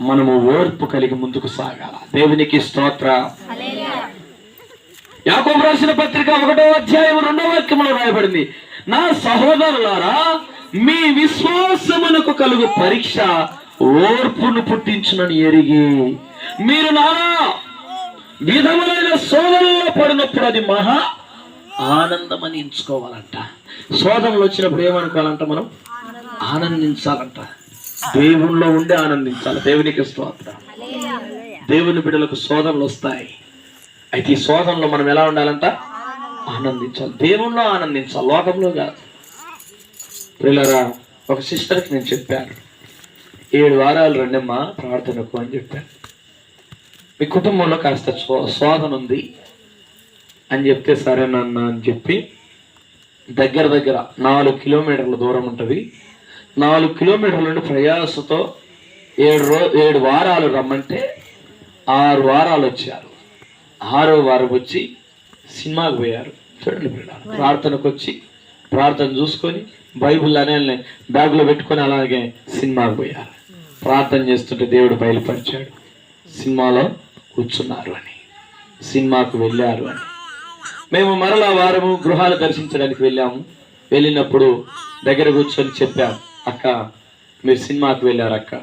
మనము ఓర్పు కలిగి ముందుకు సాగాల. దేవునికి స్తోత్రం. యాకోబు రాసిన పత్రిక 1వ అధ్యాయం 2వ వాక్యంలో రాయబడింది, నా సహోదరులారా, మీ విశ్వాసమునకు కలుగు పరీక్ష ఓర్పును పుట్టించునని ఎరిగి మీరు నానా విధములైన శోధనలో పడినప్పుడు అది మహా ఆనందమని ఎంచుకోవాలంట. శోధనలు వచ్చినప్పుడు ఏమనుకోవాలంట? మనం ఆనందించాలంట. దేవుణ్ణిలో ఉండి ఆనందించాలి. దేవునికి స్తోత్రం. దేవుని బిడ్డలకు శోధనలు వస్తాయి. అయితే ఈ శోధనలో మనం ఎలా ఉండాలంట? ఆనందించాలి. దేవుణ్ణిలో ఆనందించాలి, లోకంలో కాదు. పిల్లరా, ఒక సిస్టర్కి నేను చెప్పాను, 7 వారాలు రండమ్మా ప్రార్థనకు అని చెప్పాను. మీ కుటుంబంలో కాస్త శోధన ఉంది అని చెప్తే సరేనన్న అని చెప్పి దగ్గర 4 కిలోమీటర్ల దూరం ఉంటుంది. 4 కిలోమీటర్ల నుండి ప్రయాసతో 7 వారాలు రమ్మంటే 6 వారాలు వచ్చారు. 6వ వారం వచ్చి సినిమాకు పోయారు. చూడండి పిల్లలు, ప్రార్థనకు వచ్చి ప్రార్థన చూసుకొని బైబిల్ అనే బ్యాగ్లో పెట్టుకొని అలాగే సినిమాకు పోయారు. ప్రార్థన చేస్తుంటే దేవుడు బయలుపరిచాడు, సినిమాలో కూర్చున్నారు అని, సినిమాకు వెళ్ళారు అని. మేము మరలా వారము గృహాలు దర్శించడానికి వెళ్ళాము. వెళ్ళినప్పుడు దగ్గర కూర్చొని చెప్పాం, అక్క మీరు సినిమాకు వెళ్ళారు అక్క,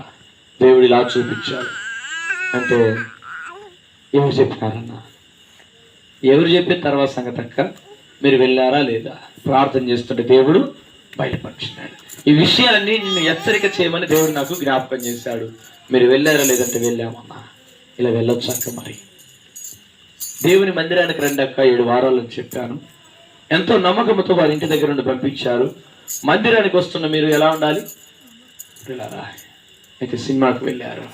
దేవుడు ఇలా చూపించాడు అంటే ఎవరు చెప్పినారన్న? ఎవరు చెప్పిన తర్వాత సంగతి అక్క, మీరు వెళ్ళారా లేదా? ప్రార్థన చేస్తుంటే దేవుడు బయలుపరిచినాడు. ఈ విషయాన్ని నిన్ను హెచ్చరిక చేయమని దేవుడు నాకు జ్ఞాపకం చేశాడు. మీరు వెళ్ళారా లేదంటే వెళ్ళామన్నా, ఇలా వెళ్ళొచ్చు అక్క. మరి దేవుని మందిరానికి రండి అక్క, 7 వారాలు అని చెప్పాను. ఎంతో నమ్మకంతో వారి ఇంటి దగ్గర నుండి పంపించారు. మందిరానికి వస్తున్న మీరు ఎలా ఉండాలి? వెళ్ళారా? అయితే సినిమాకి వెళ్ళారు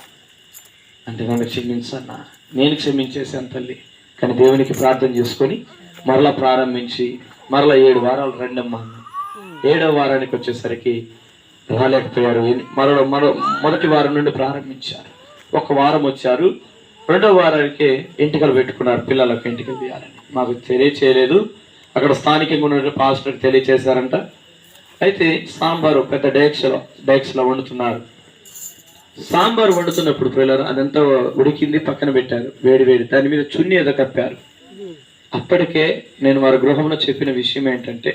అంటే నన్ను క్షమించన్నా. నేను క్షమించేసాను తల్లి, కానీ దేవునికి ప్రార్థన చేసుకొని మరలా ప్రారంభించి మరలా 7 వారాలు రండమ్మా. 7వ వారానికి వచ్చేసరికి రాలేకపోయారు. మొదటి వారం నుండి ప్రారంభించారు. 1 వారం వచ్చారు. 2వ వారానికి ఎంటికలు పెట్టుకున్నారు, పిల్లలకు ఎంటికలు తీయాలని. మాకు తెలియచేయలేదు. అక్కడ స్థానికంగా ఉన్న పాస్టర్కి తెలియచేశారంట. అయితే సాంబారు పెద్ద డేక్స్లో వండుతున్నారు. సాంబారు వండుతున్నప్పుడు పిల్లలు అదంతా ఉడికింది, పక్కన పెట్టారు వేడి. దాని మీద చున్నీ ఏదో కప్పారు. అప్పటికే నేను వారి గృహంలో చెప్పిన విషయం ఏంటంటే,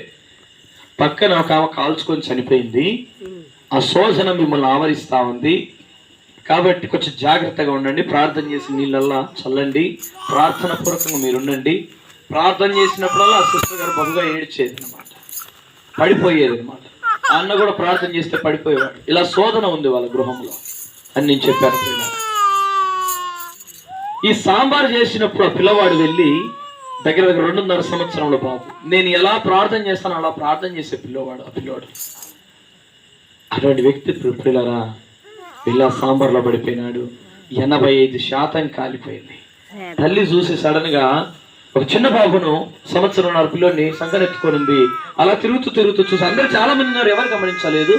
పక్కన ఒక ఆమె కాల్చుకొని చనిపోయింది, ఆ శోధన మిమ్మల్ని ఆవరిస్తూ ఉంది కాబట్టి కొంచెం జాగ్రత్తగా ఉండండి. ప్రార్థన చేసి నీళ్ళల్లా చల్లండి, ప్రార్థన పూర్వకంగా మీరు ఉండండి. ప్రార్థన చేసినప్పుడల్లా ఆ సిస్టర్ గారు బహుగా ఏడ్చేది అనమాట, పడిపోయేది అనమాట. అన్న కూడా ప్రార్థన చేస్తే పడిపోయేవాడు. ఇలా శోధన ఉంది వాళ్ళ గృహంలో అని నేను చెప్పాను. ఈ సాంబార్ చేసినప్పుడు ఆ పిల్లవాడు వెళ్ళి దగ్గర 2.5 సంవత్సరంలో బాబు, నేను ఎలా ప్రార్థన చేస్తాను అలా ప్రార్థన చేసే పిల్లవాడు. ఆ పిల్లవాడు అటువంటి వ్యక్తి పిల్లరా ఇలా సాంబార్లో పడిపోయినాడు. 85% కాలిపోయింది. తల్లి చూసి సడన్ గా ఒక చిన్న బాబును 1.5 సంవత్సరం పిల్లోని సంకనెత్తుకొని అలా తిరుగుతూ చూసి అందరూ చాలా మంది ఉన్నారు, ఎవరు గమనించలేదు.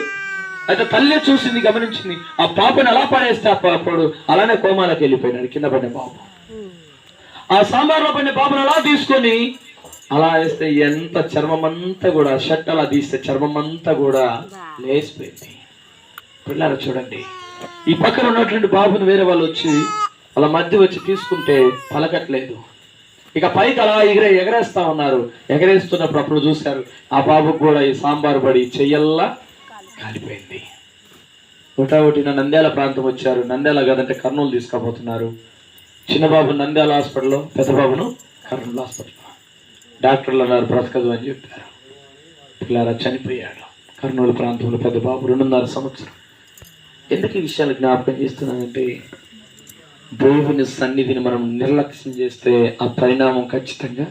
అయితే తల్లి చూసింది, గమనించింది. ఆ పాపను అలా పడేస్తే ఆ పాపడు అలానే కోమాలకు వెళ్ళిపోయినాడు. కింద పడిన బాబు ఆ సాంబార్లో పడిన బాబును అలా తీసుకొని అలా వేస్తే ఎంత చర్మమంతా కూడా, షర్ట్ అలా తీస్తే చర్మమంతా కూడా లేచిపోయింది. పిల్లలు చూడండి, ఈ పక్కన ఉన్నటువంటి బాబును వేరే వాళ్ళు వచ్చి అలా మధ్య వచ్చి తీసుకుంటే పలకట్లేదు. ఇక పైకి అలా ఎగరేస్తా ఉన్నారు. ఎగరేస్తున్నప్పుడు అప్పుడు చూశారు ఆ బాబుకు కూడా ఈ సాంబారు పడి చెయ్యల్లా కాలిపోయింది. ఒకటిన నంద్యాల ప్రాంతం వచ్చారు. నంద్యాల కాదంటే కర్నూలు తీసుకుపోతున్నారు. చిన్న బాబు నంద్యాల హాస్పిటల్లో, పెద్ద బాబును కర్నూలు హాస్పిటల్లో. డాక్టర్లు అన్నారు బ్రతకదు అని చెప్పారు. పిల్లరా చనిపోయాడు. కర్నూలు ప్రాంతంలో పెద్ద బాబు 2.5 సంవత్సరం. ఎందుకు ఈ విషయాలు జ్ఞాపకం చేస్తున్నానంటే, దేవుని సన్నిధిని మనం నిర్లక్ష్యం చేస్తే ఆ పరిణామం ఖచ్చితంగా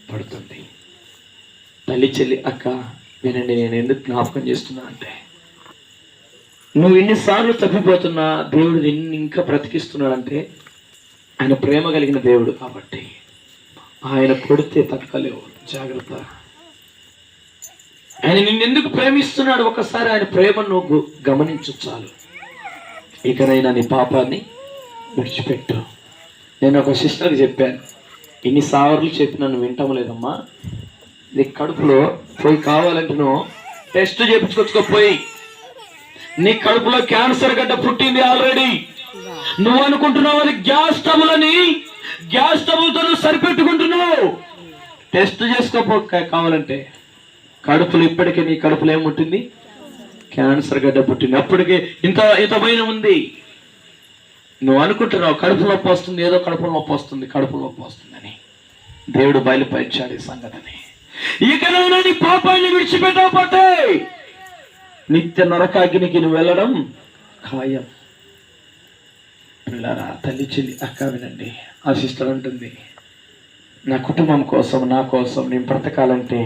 పడుతుంది. తల్లి చెల్లి అక్క వినండి, నేను ఎందుకు జ్ఞాపకం చేస్తున్నా అంటే, నువ్వు ఎన్నిసార్లు తప్పిపోతున్నా దేవుడు నిన్ను ఇంకా బ్రతికిస్తున్నాడంటే ఆయన ప్రేమ కలిగిన దేవుడు కాబట్టి. ఆయన కొడితే తట్టుకోలేవు, జాగ్రత్త. ఆయన నిన్నెందుకు ప్రేమిస్తున్నాడు ఒకసారి ఆయన ప్రేమను నువ్వు గమనించు చాలు. ఇకనైనా నీ పాపాన్ని విడిచిపెట్టు. నేను ఒక సిస్టర్కి చెప్పాను, ఇన్నిసార్లు చెప్పినా నువ్వు వింటాం లేదమ్మా, నీ కడుపులో పోయి కావాలంటే నువ్వు టెస్ట్ చేయించుకొచ్చుకోపోయి, నీ కడుపులో క్యాన్సర్ గడ్డ పుట్టింది ఆల్రెడీ. నువ్వు అనుకుంటున్నావు అది గ్యాస్ ట్రబుల్ గ్యాస్ ట్రబుల్తో నువ్వు సరిపెట్టుకుంటున్నావు. టెస్ట్ చేసుకోపో కావాలంటే. కడుపులో ఇప్పటికే నీ కడుపులో ఏముంటుంది? క్యాన్సర్ గడ్డ పుట్టింది. అప్పటికే ఇంతమైన ఉంది. నువ్వు అనుకుంటున్నావు కడుపు నొప్పి వస్తుంది, ఏదో కడుపు నొప్పి వస్తుందని. దేవుడు బయలుపరిచాడు ఈ సంగతిని. ఇకనైనా నీ పాపాన్ని విడిచిపెట్టకపోతే నిత్య నరకాగ్నికి నువ్వు వెళ్ళడం ఖాయం. పిల్లరా, తల్లి చెల్లి అక్క వినండి. ఆ సిస్టర్ అంటుంది, నా కుటుంబం కోసం, నా కోసం నేను బ్రతకాలంటే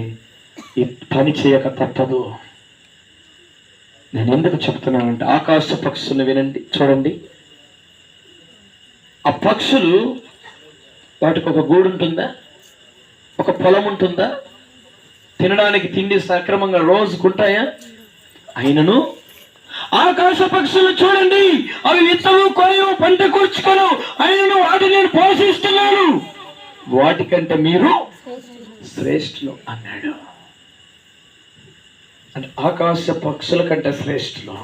ఈ పని చేయక తప్పదు. నేను ఎందుకు చెప్తున్నానంటే, ఆకాశ పక్షులను వినండి, చూడండి. ఆ పక్షులు వాటికి ఒక గూడు ఉంటుందా, ఒక పొలం ఉంటుందా, తినడానికి తిండి సక్రమంగా రోజుకుంటాయా? అయినను ఆకాశ పక్షులు చూడండి, అవి విత్తము కొయ్యవు పంట కూర్చుకోను, అయినను వాటిని నేను పోషిస్తున్నాను, వాటికంటే మీరు శ్రేష్ఠులు అన్నాడు. అంటే ఆకాశ పక్షుల కంటే శ్రేష్ఠులు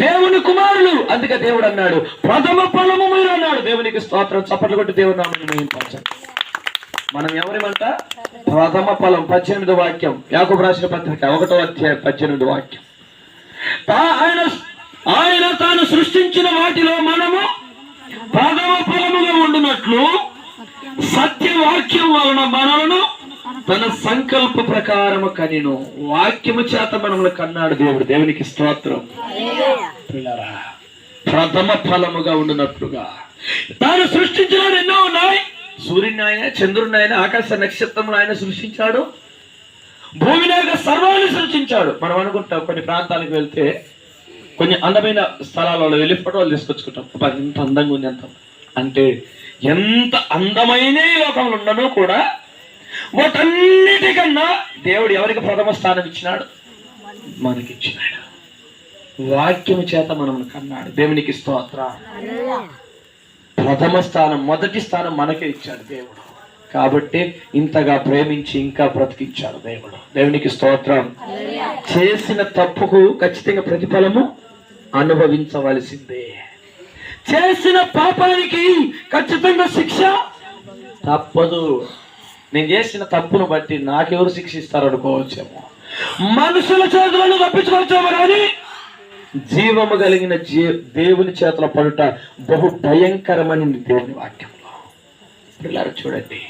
దేవుని కుమారులు. అందుకే దేవుడు అన్నాడు ప్రథమ ఫలము మీరు అన్నాడు. దేవునికి స్తోత్రం. చప్పట్లు కొట్టి దేవుని నామమును మహిమపరచండి. మనం ఎవరిమంట? ప్రథమ ఫలం. 18వ వాక్యం యాకోబు రాసిన పత్రిక 1వ అధ్యాయం 18వ వాక్యం. ఆయన తాను సృష్టించిన వాటిలో మనము ప్రథమ ఫలముగా ఉండునట్లు సత్యవాక్యం వలన మనలను తన సంకల్ప ప్రకారము కనిను. వాక్యము చేత మనల్ని కన్నాడు దేవుడు. దేవునికి స్తోత్రం. పిల్లరా, ప్రథమ ఫలముగా ఉండునట్లుగా తాను సృష్టించిన ఎన్నో ఉన్నాయి. సూర్యుని ఆయన, చంద్రుని ఆయన, ఆకాశ నక్షత్రములు ఆయన సృష్టించాడు. భూమిని యొక్క సర్వాన్ని సృష్టించాడు. మనం అనుకుంటాం కొన్ని ప్రాంతాలకు వెళ్తే, కొన్ని అందమైన స్థలాలలో వెళ్ళి ఫోటోలు తీసుకొచ్చుకుంటాం. ఎంత అందంగా ఉంది, ఎంత అంటే ఎంత అందమైన లోకంలో ఉండను కూడా వాటన్నిటికన్నా దేవుడు ఎవరికి ప్రథమ స్థానం ఇచ్చినాడు? మనకిచ్చినాడు. వాక్యము చేత మనం కన్నాడు. దేవునికి స్తోత్రం. ప్రథమ స్థానం, మొదటి స్థానం మనకే ఇచ్చాడు దేవుడు. కాబట్టి ఇంతగా ప్రేమించి ఇంకా బ్రతికించాడు దేవుడు. దేవునికి స్తోత్రం. చేసిన తప్పుకు ఖచ్చితంగా ప్రతిఫలము అనుభవించవలసిందే. చేసిన పాపానికి ఖచ్చితంగా శిక్ష తప్పదు. నేను చేసిన తప్పును బట్టి నాకెవరు శిక్షిస్తారు అనుకోవచ్చేమో, మనుషుల చేతులను తప్పించుకోవచ్చేమో, కానీ జీవము కలిగిన దేవుని చేతుల పడుట బహు భయంకరమని దేవుని వాక్యంలో. పిల్లలు చూడండి,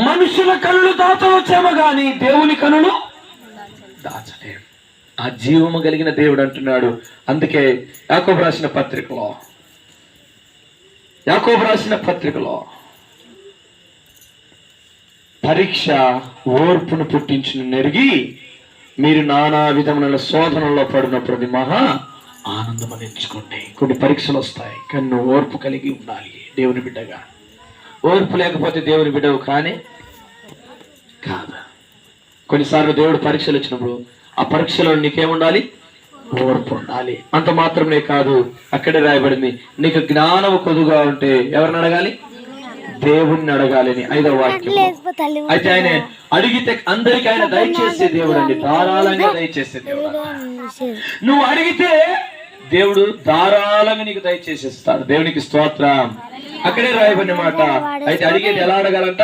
మనుషుల కనులు దాచవచ్చేమో కానీ దేవుని కనులు దాచలేడు. ఆ జీవము కలిగిన దేవుడు అంటున్నాడు. అందుకే యాకోబు రాసిన పత్రికలో పరీక్ష ఓర్పును పుట్టించును నెరిగి మీరు నానా విధముల శోధనలో పడినప్పుడు అది మహా ఆనందం ఎంచుకోండి. కొన్ని పరీక్షలు వస్తాయి, కానీ నువ్వు ఓర్పు కలిగి ఉండాలి దేవుని బిడ్డగా. ఓర్పు లేకపోతే దేవుని బిడ్డవు కానీ కాదు. కొన్నిసార్లు దేవుడు పరీక్షలు వచ్చినప్పుడు ఆ పరీక్షలో నీకేముండాలి? ఓర్పు ఉండాలి. అంత మాత్రమే కాదు, అక్కడే రాయబడింది నీకు జ్ఞానము కొద్దుగా ఉంటే ఎవరిని అడగాలి? దేవుణ్ణి అడగాలని 5వ వాక్యం. అయితే ఆయన అడిగితే అందరికి ఆయన దయచేసే దేవుడు అండి, ధారాళంగా దయచేసే దేవుడు. నువ్వు అడిగితే దేవుడు ధారాళంగా నీకు దయచేసేస్తాడు. దేవునికి స్తోత్రం. అక్కడే రాయబడిన మాట. అయితే అడిగేది ఎలా అడగాలంట?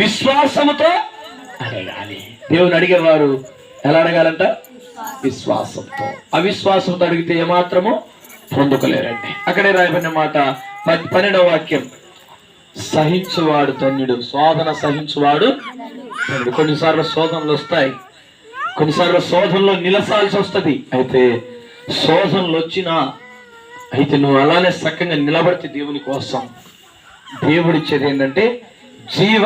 విశ్వాసముతో అడగాలి. దేవుని అడిగేవారు ఎలా అడగాలంట? విశ్వాసంతో. అవిశ్వాసంతో అడిగితే ఏమాత్రము పొందుకోలేరండి. అక్కడే రాయబడిన మాట 12వ వాక్యం. సహించువాడు ధన్యుడు, శోధన సహించువాడు ధన్యుడు. కొన్నిసార్లు శోధనలు వస్తాయి, కొన్నిసార్లు శోధనలో నిలసాల్సి వస్తుంది. అయితే శోధనలు వచ్చినా అయితే నువ్వు అలానే చక్కగా నిలబడితే దేవుని కోసం దేవుడిచ్చేది ఏంటంటే జీవ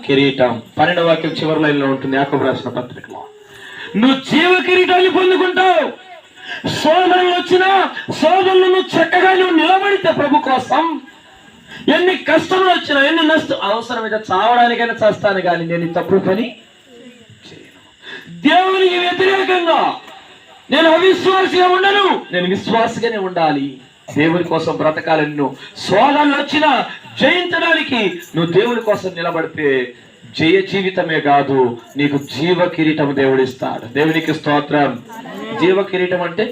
కిరీటం. 12వ వాక్యం చివరి లైన్లో ఉంటుంది యాకోబు రాసిన పత్రికలో. నువ్వు జీవ కిరీటాన్ని పొందుకుంటావు. శోధనలు వచ్చినా శోధనలు నువ్వు చక్కగా నువ్వు నిలబడితే ప్రభు కోసం, ఎన్ని కష్టములు వచ్చినా, ఎన్ని నష్టం, అవసరమైతే చావడానికైనా చేస్తాను కానీ నేను తప్పుడు పని చేయను. దేవునికి వ్యతిరేకంగా నేను అవిశ్వాసిగా ఉండను, నేను విశ్వాసగానే ఉండాలి. దేవుని కోసం బ్రతకాలని. నువ్వు శోధనలు వచ్చినా జయించడానికి నువ్వు దేవుని కోసం నిలబడితే జయ జీవితమే కాదు, నీకు జీవ కిరీటం దేవుడిస్తాడు. దేవునికి స్తోత్రం. జీవ కిరీటం అంటే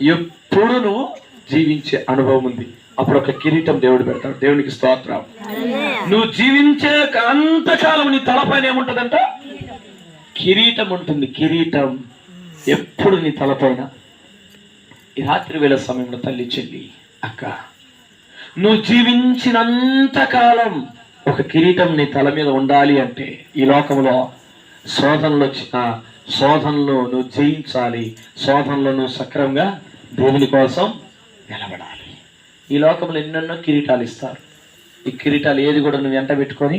ఎప్పుడు నువ్వు జీవించే అనుభవం ఉంది, అప్పుడు ఒక కిరీటం దేవుడు పెడతాడు. దేవునికి స్తోత్రం. నువ్వు జీవించే అంతకాలం నీ తలపైన ఏముంటుందంట? కిరీటం ఉంటుంది. కిరీటం ఎప్పుడు నీ తలపైన. ఈ రాత్రి వేళ సమయంలో తల్లి, చెల్లి, అక్క, నువ్వు జీవించినంత కాలం ఒక కిరీటం నీ తల మీద ఉండాలి అంటే ఈ లోకంలో శోధనలు వచ్చిన శోధనలు నువ్వు జయించాలి. శోధనలో నువ్వు సక్రమంగా దేవుని కోసం నిలబడాలి. ఈ లోకంలో ఎన్నెన్నో కిరీటాలు ఇస్తారు. ఈ కిరీటాలు ఏది కూడా నువ్వు వెంట పెట్టుకొని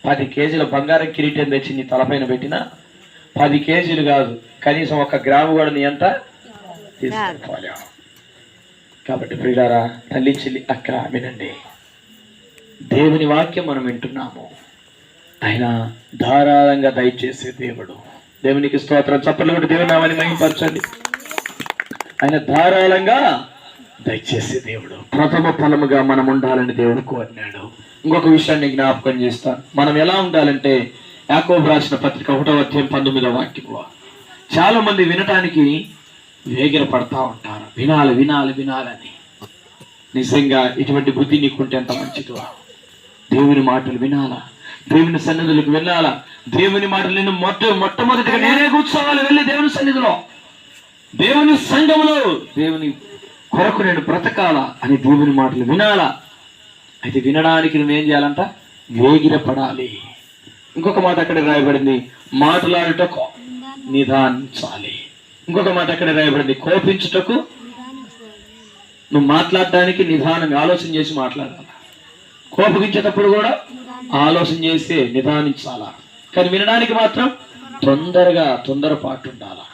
10 కేజీల బంగారం కిరీటం తెచ్చి నీ తలపైన పెట్టినా 10 కేజీలు కాదు, కనీసం 1 గ్రాము కూడా నీ అంత తీసుకోవాలి. కాబట్టి ప్రియులారా, తల్లి చెల్లి అక్క వినండి, దేవుని వాక్యం మనం వింటున్నాము. ఆయన ధారాళంగా దయచేసే దేవుడు. దేవునికి స్తోత్రం. చప్పట్లు కొట్టి దేవుని నామాన్ని మహిమపరచండి. ఆయన ధారాళంగా దయచేసే దేవుడు. ప్రథమ ఫలముగా మనం ఉండాలని దేవుడు కోరినాడు. ఇంకొక విషయాన్ని జ్ఞాపకం చేస్తాను. మనం ఎలా ఉండాలంటే యాకోబు రాసిన పత్రిక 1వ అధ్యాయం 19వ వాక్యంలో చాలా మంది వినటానికి వేగిర పడతా ఉంటారు. వినాలి వినాలి వినాలని. నిజంగా ఇటువంటి బుద్ధి నీకుంటే ఎంత మంచిదో. దేవుని మాటలు వినాలా, దేవుని సన్నిధులకు వెళ్ళాలా. దేవుని మాటలు నేను మొట్టమొదటిగా నేనే కూర్చోవాలి వెళ్ళి దేవుని సన్నిధిలో, దేవుని సంఘములో దేవుని కొరకు నేను బ్రతకాలా అని దేవుని మాటలు వినాలా. అయితే వినడానికి నువ్వేం చేయాలంట? వేగిర పడాలి. ఇంకొక మాట అక్కడ రాయబడింది, మాట్లాడుటకు నిదానించాలి. ఇంకొక మాట అక్కడ రాయబడింది, కోపించుటకు. నువ్వు మాట్లాడటానికి నిదానం ఆలోచన చేసి మాట్లాడాలి. కోపగించేటప్పుడు కూడా ఆలోచన చేసి నిదానించాలా. కానీ వినడానికి మాత్రం తొందరపాటు ఉండాలా.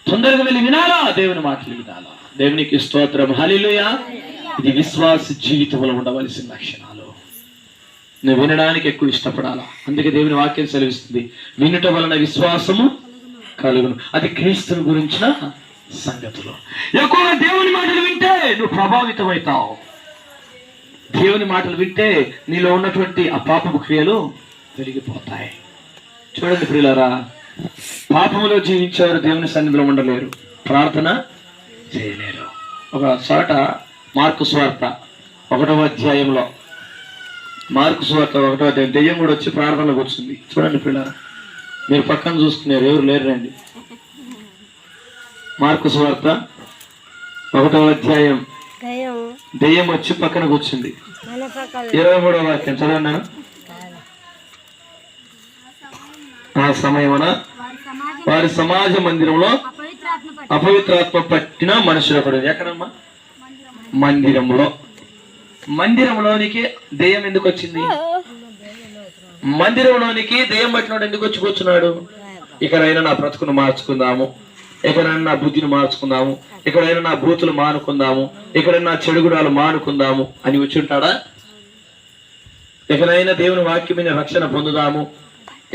తొందరగా వెళ్ళి వినాలా, దేవుని మాటలు వినాలా. దేవునికి స్తోత్రం. హల్లెలూయా. ఇది విశ్వాస జీవితంలో ఉండవలసిన లక్షణాలు. నువ్వు వినడానికి ఎక్కువ ఇష్టపడాలా. అందుకే దేవుని వాక్యం సెలవిస్తుంది, వినుట వలన విశ్వాసము కలుగును. అది క్రీస్తుని గురించిన సంగతులు. ఎక్కువగా దేవుని మాటలు వింటే నువ్వు ప్రభావితం అవుతావు. దేవుని మాటలు వింటే నీలో ఉన్నటువంటి ఆ పాపపు క్రియలు పెరిగిపోతాయి. చూడండి ప్రియులారా, పాపములో జీవించేవారు దేవుని సన్నిధిలో ఉండలేరు, ప్రార్థన చేయలేరు. ఒక చోట మార్కు సువార్త 1వ అధ్యాయంలో, మార్కు సువార్త 1వ అధ్యాయం, దెయ్యం కూడా వచ్చి ప్రార్థనలో కూర్చుంది. చూడండి పిల్లరా, మీరు పక్కన చూసుకున్నారు, ఎవరు లేరు రండి. మార్కు సువార్త 1వ అధ్యాయం, దెయ్యం వచ్చి పక్కన కూర్చుంది. 23వ వాక్యం చదవన్నా. ఆ సమయమున వారి సమాజ మందిరంలో అపవిత్రాత్మ పట్టిన మనుషులు ఒకడు. ఎక్కడమ్మా? మందిరంలో. మందిరంలోనికి దెయ్యం ఎందుకు వచ్చింది? మందిరంలోనికి దెయ్యం పట్టినోడు ఎందుకు వచ్చి కూర్చున్నాడు? ఇక్కడైనా నా బ్రతుకును మార్చుకుందాము, ఎక్కడైనా నా బుద్ధిని మార్చుకుందాము, ఎక్కడైనా నా బూతులు మానుకుందాము, ఎక్కడైనా నా చెడుగుడాలు మానుకుందాము అని వచ్చి ఉంటాడా? ఎక్కడైనా దేవుని వాక్యం మీద రక్షణ పొందుదాము,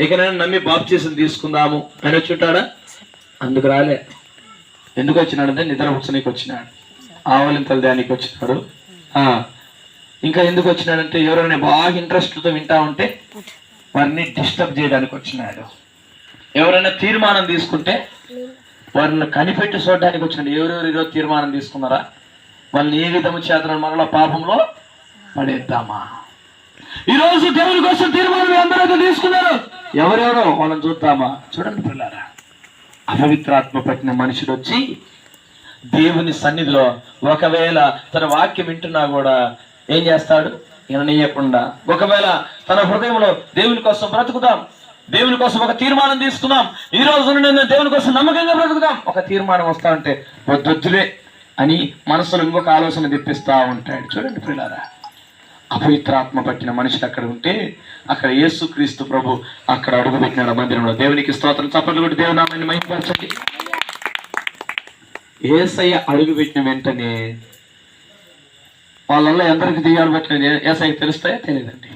ఎక్కడైనా నమ్మి బాప్తిసం తీసుకుందాము అని వచ్చి ఉంటాడా? అందుకు రాలే. ఎందుకు వచ్చినాడంటే నిద్ర పుచ్చనీకి వచ్చినాడు, ఆవలింతలు దానికి వచ్చినాడు. ఇంకా ఎందుకు వచ్చినాడంటే ఎవరైనా బాగా ఇంట్రెస్ట్తో వింటా ఉంటే వారిని డిస్టర్బ్ చేయడానికి వచ్చినాడు. ఎవరైనా తీర్మానం తీసుకుంటే వారిని కనిపెట్టి చూడడానికి వచ్చినాడు. ఎవరెవరు ఈరోజు తీర్మానం తీసుకున్నారా? వాళ్ళని ఏ విధము చేతన మరలా పాపంలో పడేద్దామా? ఈరోజు దేవుని కోసం తీర్మానం అందరూ తీసుకున్నారు, ఎవరెవరో వాళ్ళని చూద్దామా? చూడండి పిల్లారా, అపవిత్రాత్మ పట్టిన మనుషుడు వచ్చి దేవుని సన్నిధిలో ఒకవేళ తన వాక్యం వింటున్నా కూడా ఏం చేస్తాడు? విననీయకుండా. ఒకవేళ తన హృదయంలో దేవుని కోసం బ్రతుకుదాం, దేవుని కోసం ఒక తీర్మానం తీసుకుందాం, ఈ రోజు నేను దేవుని కోసం నమ్మకంగా బ్రతుకుదాం, ఒక తీర్మానం వస్తా ఉంటే వద్దొద్దులే అని మనసులో ఇంకొక ఆలోచన తెప్పిస్తా ఉంటాడు. చూడండి పిల్లారా, అపవిత్రాత్మ పట్టిన మనుషులు అక్కడ ఉంటే అక్కడ యేసుక్రీస్తు ప్రభు అక్కడ అడుగు పెట్టినాడు మందిరంలో. దేవునికి స్తోత్రం. చప్పట్లు కొట్టి దేవుని నామాన్ని మహిమపరచండి. యేసయ్య అడుగు పెట్టిన వెంటనే వాళ్ళల్లో ఎందరికి దెయ్యాలు పట్టిన యేసయ్యకి తెలుస్తాయా? తెలియదండి.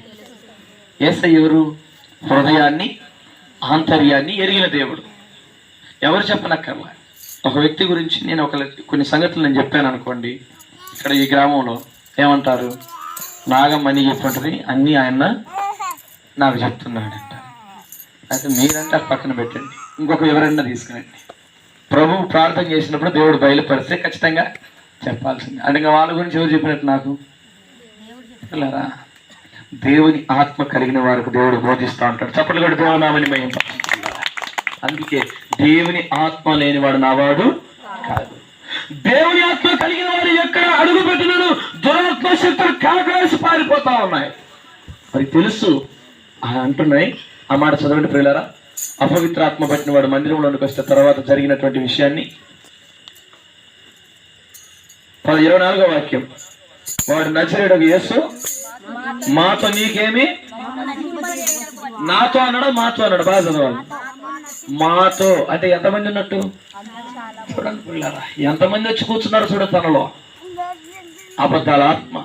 యేసయ్య ఎవరు? హృదయాన్ని ఆంతర్యాన్ని ఎరిగిన దేవుడు. ఎవరు చెప్పనక్కర్లా. ఒక వ్యక్తి గురించి నేను కొన్ని సంగతులు నేను చెప్పాను అనుకోండి, ఇక్కడ ఈ గ్రామంలో ఏమంటారు? నాగమణి చెప్పుంటుంది, అన్నీ ఆయన నాకు చెప్తున్నాడంట. అయితే మీరంటే పక్కన పెట్టండి, ఇంకొక ఎవరైనా తీసుకురండి. ప్రభువు ప్రార్థన చేసినప్పుడు దేవుడు బయలుపరిస్తే ఖచ్చితంగా చెప్పాల్సింది. అంటే ఇంకా వాళ్ళ గురించి ఎవరు చెప్పినట్టు నాకు పిల్లరా? దేవుని ఆత్మ కలిగిన వారికి దేవుడు బోధిస్తూ ఉంటాడు. చప్పట్లు కూడా దేవుడు నామని మహిమ. అందుకే దేవుని ఆత్మ లేనివాడు నావాడు కాదు. దేవుని ఆత్మ కలిగిన వారు ఎక్కడ అడుగు పెట్టినాడు దురాత్మ శక్తులు కాకలేసి పారిపోతా ఉన్నాయి. మరి తెలుసు అంటున్నాయి. ఆ మాట చదవండి ప్రియులారా. అపవిత్రాత్మ పట్టిన వాడు మందిరంలోనికి వస్తే తర్వాత జరిగినటువంటి విషయాన్ని 24వ వాక్యం. వాడు నజరేయుడగు యేసు మాతో నీకేమి, నాతో అన్నాడు మాతో అన్నాడు. బాగా చదవాలి. మాతో అంటే ఎంతమంది ఉన్నట్టు చూడండి పిల్లరా, ఎంతమంది వచ్చి కూర్చున్నారు చూడ తనలో. అబద్ధాల ఆత్మ,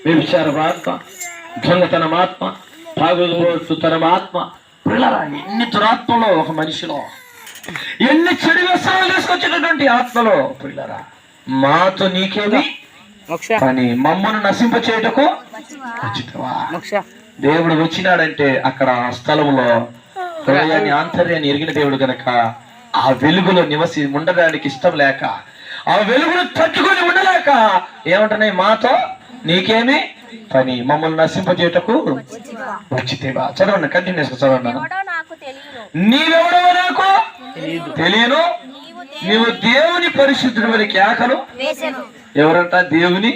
వ్యభిచారమాత్మ, దొంగతనమాత్మ, తాగుబోతుతనమాత్మ, పిల్లరా ఎన్ని దురాత్మలో ఒక మనిషిలో, ఎన్ని చెడు వ్యసనాలు తీసుకొచ్చినటువంటి ఆత్మలో. పిల్లరా మాతో నీకేమి పని, మమ్మను నశింప చేయటకు వచ్చినవా? దేవుడు వచ్చినాడంటే అక్కడ ఆ స్థలంలో హృదయాన్ని ఆంతర్యాన్ని ఎరిగిన దేవుడు గనక ఆ వెలుగులో ఉండడానికి ఇష్టం లేక, ఆ వెలుగును తట్టుకొని ఉండలేక ఏమంటున్నాయి, మాతో నీకేమి పని, మమ్మల్ని నశింపజేయటకు వచ్చితేవా. చదవండి, కంటిన్యూస్ చదవండి. నీవెవడో నాకు తెలియను, నీవు దేవుని పరిశుద్ధుడు అని కేకలు. ఎవరంట? దేవుని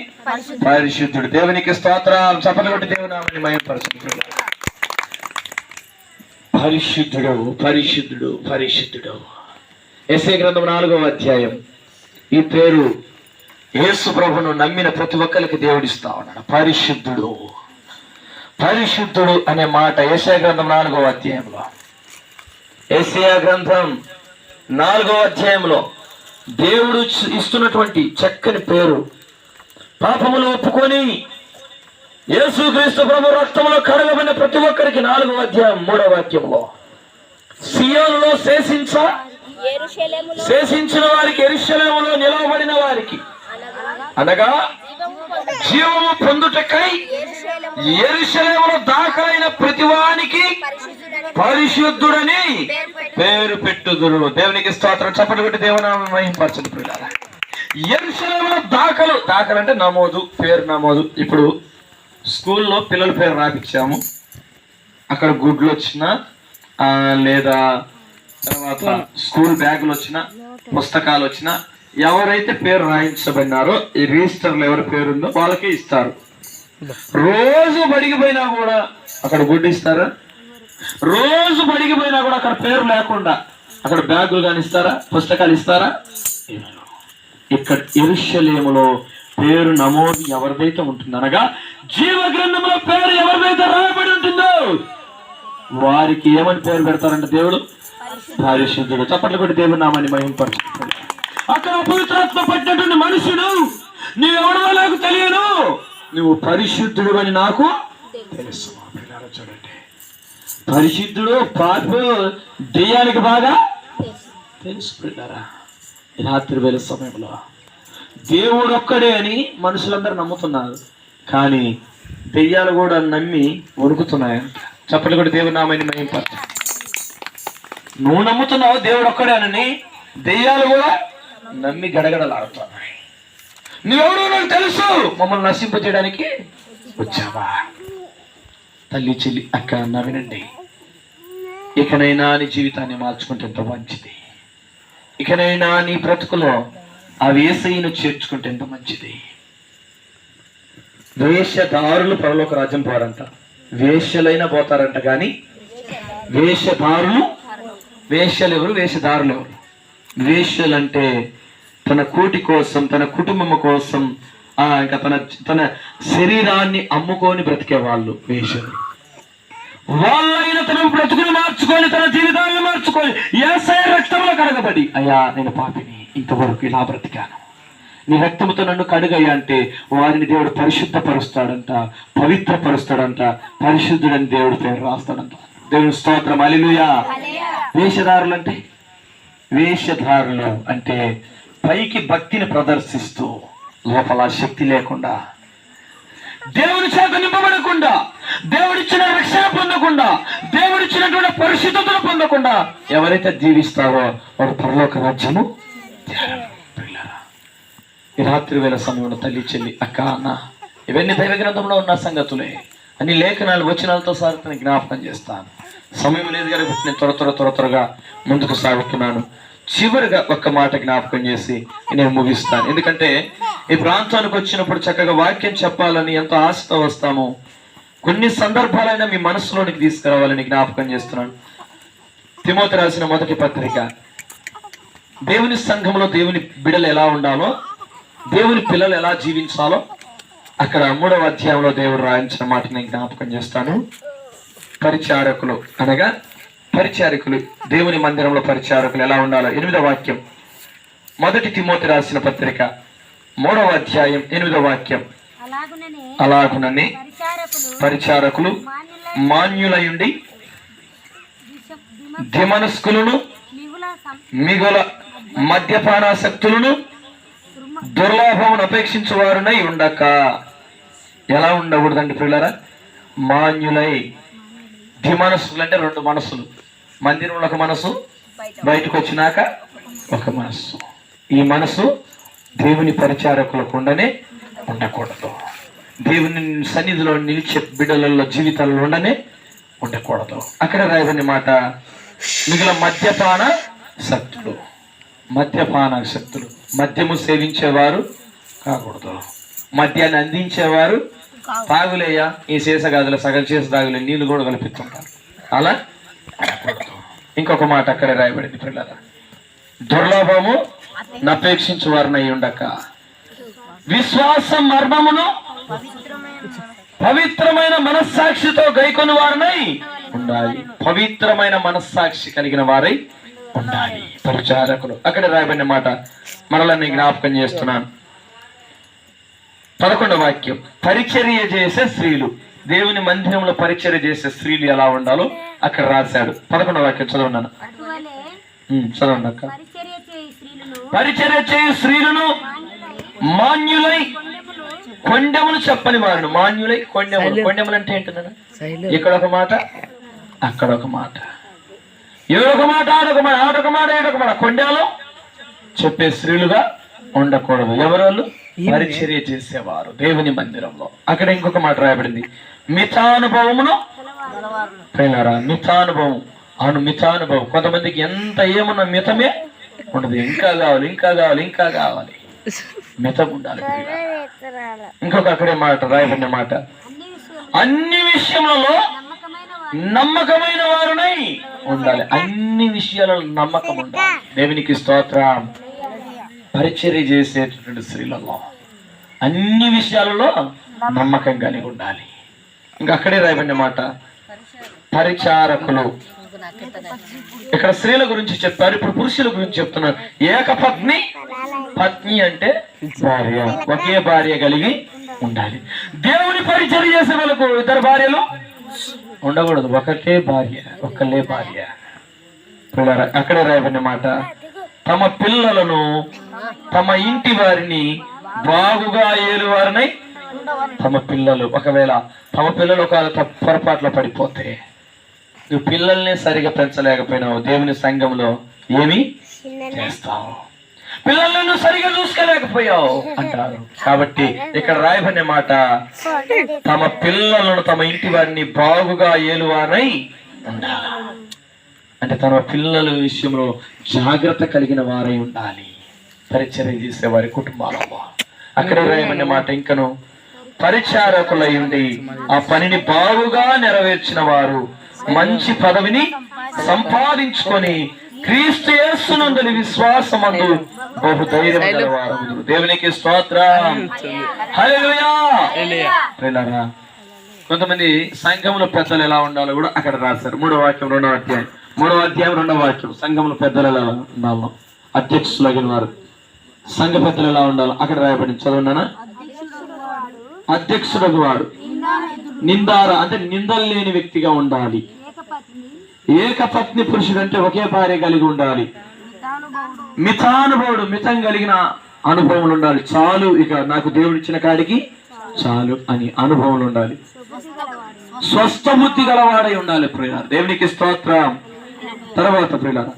పరిశుద్ధుడు. దేవునికి స్తోత్రం. చప్పట్లు కొట్టి దేవుని మహిమపరచుడు. పరిశుద్ధుడు, పరిశుద్ధుడు, పరిశుద్ధుడు. యెషయా గ్రంథం 4వ అధ్యాయం. ఈ పేరు యేసు ప్రభువును నమ్మిన ప్రతి ఒక్కరికి దేవుడిస్తా ఉన్నాడు. పరిశుద్ధుడు, పరిశుద్ధుడు అనే మాట యెషయా గ్రంథం 4వ అధ్యాయంలో, యెషయా గ్రంథం 4వ అధ్యాయంలో దేవుడు ఇస్తున్నటువంటి చక్కని పేరు. పాపములు ఒప్పుకొని యేసుక్రీస్తు ప్రభు రక్తములో కడగబడిన ప్రతి ఒక్కరికి 4వ అధ్యాయం 3వ వాక్యంలో, సియోనులో శేషించిన వారికి, యెరూషలేములో నిలవబడిన వారికి, అనగా జీవము పొందుటకై యెరూషలేములో దాఖలైన ప్రతివానికి పరిశుద్ధుడని పేరు పెట్టుదురు. దేవునికి స్తోత్రం. చప్పట్లు కొట్టి దేవుని మహిమపరచండి. పిల్లలు యెరూషలేములో దాఖలు అంటే నమోదు, పేరు నమోదు. ఇప్పుడు స్కూల్లో పిల్లల పేరు రాపించాము, అక్కడ గుడ్లు వచ్చినా లేదా తర్వాత స్కూల్ బ్యాగులు వచ్చినా, పుస్తకాలు వచ్చినా, ఎవరైతే పేరు రాయించబడినారో ఈ రిజిస్టర్లో ఎవరి పేరు ఉందో వాళ్ళకే ఇస్తారు. రోజు బడికి పోయినా కూడా అక్కడ గుడ్డు ఇస్తారా? రోజు బడికి పోయినా కూడా అక్కడ పేరు లేకుండా అక్కడ బ్యాగులు కానీ ఇస్తారా? పుస్తకాలు ఇస్తారా? ఇక్కడ యెరూషలేములో పేరు నమోదు ఎవరిదైతే ఉంటుంది, అనగా జీవ గ్రంథంలో పేరు ఎవరిదైతే రాయబడి ఉంటుందో వారికి ఏమని పేరు పెడతారంటే దేవుడు పరిశుద్ధుడు. చప్పట్లు కొట్టి దేవుని నామాన్ని మహిమపరచుకుంటాడు. అక్కడ అపవిత్రాత్మ పట్టినటువంటి మనుషుడు, నీవెవడో నాకు తెలియను, నువ్వు పరిశుద్ధుడు అని నాకు తెలుసు. చూడండి, పరిశుద్ధుడు పాపి దెయ్యానికి బాగా తెలుసు. పిల్లరా రాత్రి వేళ సమయంలో దేవుడు ఒక్కడే అని మనుషులందరూ నమ్ముతున్నారు, కానీ దెయ్యాలు కూడా నమ్మి వణుకుతున్నాయంట. చప్పట్లు కూడా దేవుని నామాన్ని మహిమపరచు. నువ్వు నమ్ముతున్నావు దేవుడు ఒక్కడేనని, దెయ్యాలు కూడా నమ్మి గడగడలాడుతున్నాయి. నువ్వెవడో నాకు తెలుసు, మమ్మల్ని నశింపజేయడానికి వచ్చావా? తల్లి, చెల్లి, అక్క, అన్న వినండి. ఇకనైనా నీ జీవితాన్ని మార్చుకుంటే ఎంత మంచిది. ఇకనైనా నీ బ్రతుకులో ఆ యేసయ్యను చేర్చుకుంటే ఎంత మంచిది. వేషధారులు పరలోక రాజ్యం పోరంట, వేషలైనా పోతారంట, కానీ వేషధారులు, వేషలు ఎవరు? వేషధారులు ఎవరు? వేషలంటే తన కూటి కోసం, తన కుటుంబం కోసం, ఇంకా తన శరీరాన్ని అమ్ముకొని బ్రతికే వాళ్ళు వేషలు. వాళ్ళైనా తన బ్రతుకుని మార్చుకొని, తన జీవితాన్ని మార్చుకొని, యేసయ్య రక్తంలో కడగబడి, అయ్యా నేను పాపిని, ఇంతవరకు ఇలా బ్రతికాను, నీ రక్తముతో నన్ను కడుగయ్యా అంటే వారిని దేవుడు పరిశుద్ధపరుస్తాడంట, పవిత్రపరుస్తాడంట, పరిశుద్ధుడని దేవుడు పేరు రాస్తాడంట. దేవుని స్తోత్రం. హల్లెలూయా. వేషధారులు అంటే, వేషధారులు అంటే పైకి భక్తిని ప్రదర్శిస్తూ లోపల శక్తి లేకుండా, దేవుడి చేత నింపబడకుండా, దేవుడిచ్చిన రక్షణ పొందకుండా, దేవుడిచ్చినటువంటి పరిశుద్ధతను పొందకుండా ఎవరైతే జీవిస్తారో వాడు పరలోక రాజ్యము. ఈ రాత్రి వేళ సమయంలో తల్లి, చెల్లి, అక్క, అన్న, ఇవన్నీ దైవ గ్రంథంలో ఉన్న సంగతులే. అన్ని లేఖనాలు వచనాలతో సార్ జ్ఞాపకం చేస్తాను. సమయం లేదు కనుక నేను త్వరగా ముందుకు సాగుతున్నాను. చివరిగా ఒక్క మాట జ్ఞాపకం చేసి నేను ముగిస్తాను. ఎందుకంటే ఈ ప్రాంతానికి వచ్చినప్పుడు చక్కగా వాక్యం చెప్పాలని ఎంతో ఆశతో వస్తాము. కొన్ని సందర్భాలైనా మీ మనసులోనికి తీసుకురావాలని జ్ఞాపకం చేస్తున్నాను. తిమోతి రాసిన మొదటి పత్రిక, దేవుని సంఘంలో దేవుని బిడలు ఎలా ఉండాలో, దేవుని పిల్లలు ఎలా జీవించాలో అక్కడ 3వ అధ్యాయంలో దేవుడు రాయించిన మాట నేను జ్ఞాపకం చేస్తాను. పరిచారకులు అనగా పరిచారకులు, దేవుని మందిరంలో పరిచారకులు ఎలా ఉండాలో 8వ వాక్యం, మొదటి తిమోతి రాసిన పత్రిక 3వ అధ్యాయం 8వ వాక్యం. అలాగుననే పరిచారకులు మాన్యులయుండి దిమనస్కులను మిగుల మద్యపానాసక్తులను దుర్లాభమును అపేక్షించువారునై ఉండక. ఎలా ఉండకూడదండి పిల్లరా? మాన్యులై. దిమనస్కులు అంటే 2 మనసులు. మందిరంలో ఒక మనసు, బయటకు వచ్చినాక ఒక మనసు. ఈ మనసు దేవుని పరిచారకులకు ఉండకూడదు. దేవుని సన్నిధిలో నిలిచే బిడ్డలలో జీవితాల్లో ఉండకూడదు. అక్కడ రాయబడిన మాట, మిగిలిన మద్యపాన శక్తులు. మద్యము సేవించేవారు కాకూడదు. మద్యాన్ని అందించేవారు తాగులేయా, ఈ సీసగాదులు సగం చేసి తాగులే నీళ్లు కూడా కల్పిస్తుంటారు. అలా అనకూడదు. ఇంకొక మాట అక్కడే రాయబడింది పిల్లరా, దుర్లభము నపేక్షించు వారినై ఉండక విశ్వాసం మర్మమును పవిత్రమైన మనస్సాక్షితో గైకొని వారినై ఉండాలి. పవిత్రమైన మనస్సాక్షి కలిగిన వారై ఉండాలి పరిచారకులు. అక్కడ రాయబడిన మాట మరలా నేను జ్ఞాపకం చేస్తున్నాను. 11వ వాక్యం, పరిచర్య చేసే స్త్రీలు. దేవుని మందిరంలో పరిచర్య చేసే స్త్రీలు ఎలా ఉండాలో అక్కడ రాశాడు. 11వ వాక్యం చదవన్నాను. చదవండి అక్క. పరిచర్య చేయు స్త్రీలను మాన్యులై కొండెములు చెప్పని వారు. మాన్యులై కొండెములు అంటే ఏంటన్నా? ఇక్కడ ఒక మాట, అక్కడ ఒక మాట, ఎవరొక మాట, ఆడొక మాట, ఆడొక మాట, ఏడొక మాట. కొండెములు చెప్పే స్త్రీలుగా ఉండకూడదు. ఎవరోళ్ళు? పరిచర్య చేసేవారు దేవుని మందిరంలో. అక్కడ ఇంకొక మాట రాయబడింది, మితానుభవమును. మితానుభవం, మితానుభవం. కొంతమందికి ఎంత ఏమన్నా మితమే ఉండదు. ఇంకా కావాలి, ఇంకా కావాలి, ఇంకా కావాలి. మితం ఉండాలి. ఇంకొక అక్కడే మాట రాయబడిన మాట, అన్ని విషయములలో నమ్మకమైన వారునై ఉండాలి. అన్ని విషయాలలో నమ్మకం ఉండాలి. దేవునికి స్తోత్రం. పరిచర్య చేసేటటువంటి స్త్రీలలో అన్ని విషయాలలో నమ్మకం కలిగి ఉండాలి. ఇంకా అక్కడే రాయబడిన మాట, పరిచారకులు. ఇక్కడ స్త్రీల గురించి చెప్పారు, ఇప్పుడు పురుషుల గురించి చెప్తున్నారు. ఏకపత్ని. పత్ని అంటే భార్య, ఒకే భార్య కలిగి ఉండాలి. దేవుని పరిచర్య చేసే వాళ్ళకు 2 భార్యలు ఉండకూడదు. ఒకటే భార్య, ఒక్కలే భార్య. అక్కడే రాయబడిన మాట, తమ పిల్లలను తమ ఇంటి వారిని బాగుగా ఏలువారినై. తమ పిల్లలు ఒకవేళ తమ పిల్లలు ఒక పొరపాట్లో పడిపోతే, నువ్వు పిల్లల్ని సరిగా పెంచలేకపోయినావు, దేవుని సంఘంలో ఏమి చేస్తావు? పిల్లలను సరిగా చూసుకోలేకపోయావు అంటారు. కాబట్టి ఇక్కడ రాయబడిన మాట, తమ పిల్లలను తమ ఇంటి వారిని బాగుగా ఏలువారై ఉండాలి. అంటే తమ పిల్లల విషయంలో జాగ్రత్త కలిగిన వారై ఉండాలి పరిచర్య చేసే వారి కుటుంబాలలో. అక్కడ రాయబడిన మాట, ఇంకను పరిచారకులై ఉండి ఆ పనిని బాగుగా నెరవేర్చిన వారు మంచి పదవిని సంపాదించుకొని క్రీస్తు యేసునందు విశ్వాసమందు బహు ధైర్యం గలవారు. దేవునికి స్తోత్రం. హల్లెలూయా. కొంతమంది సంఘంలో పెద్దలు ఎలా ఉండాలో కూడా అక్కడ రాశారు. 3వ వాక్యం 2వ అధ్యాయం 2వ వాక్యం. సంఘంలో పెద్దలు ఎలా ఉండాలో, అధ్యక్షులగిన వారు సంఘ పెద్దలు ఎలా ఉండాలో అక్కడ రాయబడింది. చదువున్నానా? అధ్యక్షుడు వాడు నిందార అంటే నిందలు లేని వ్యక్తిగా ఉండాలి. ఏకపత్ని పురుషుడు అంటే ఒకే భార్య కలిగి ఉండాలి. మితానుభవుడు, మితం కలిగిన అనుభవం ఉండాలి. చాలు, ఇక నాకు దేవుడు ఇచ్చిన కాడికి చాలు అని అనుభవం ఉండాలి. స్వస్థ బుద్ధి గలవాడై ఉండాలి ప్రియులారా. దేవునికి స్తోత్రం. తర్వాత ప్రియులారా,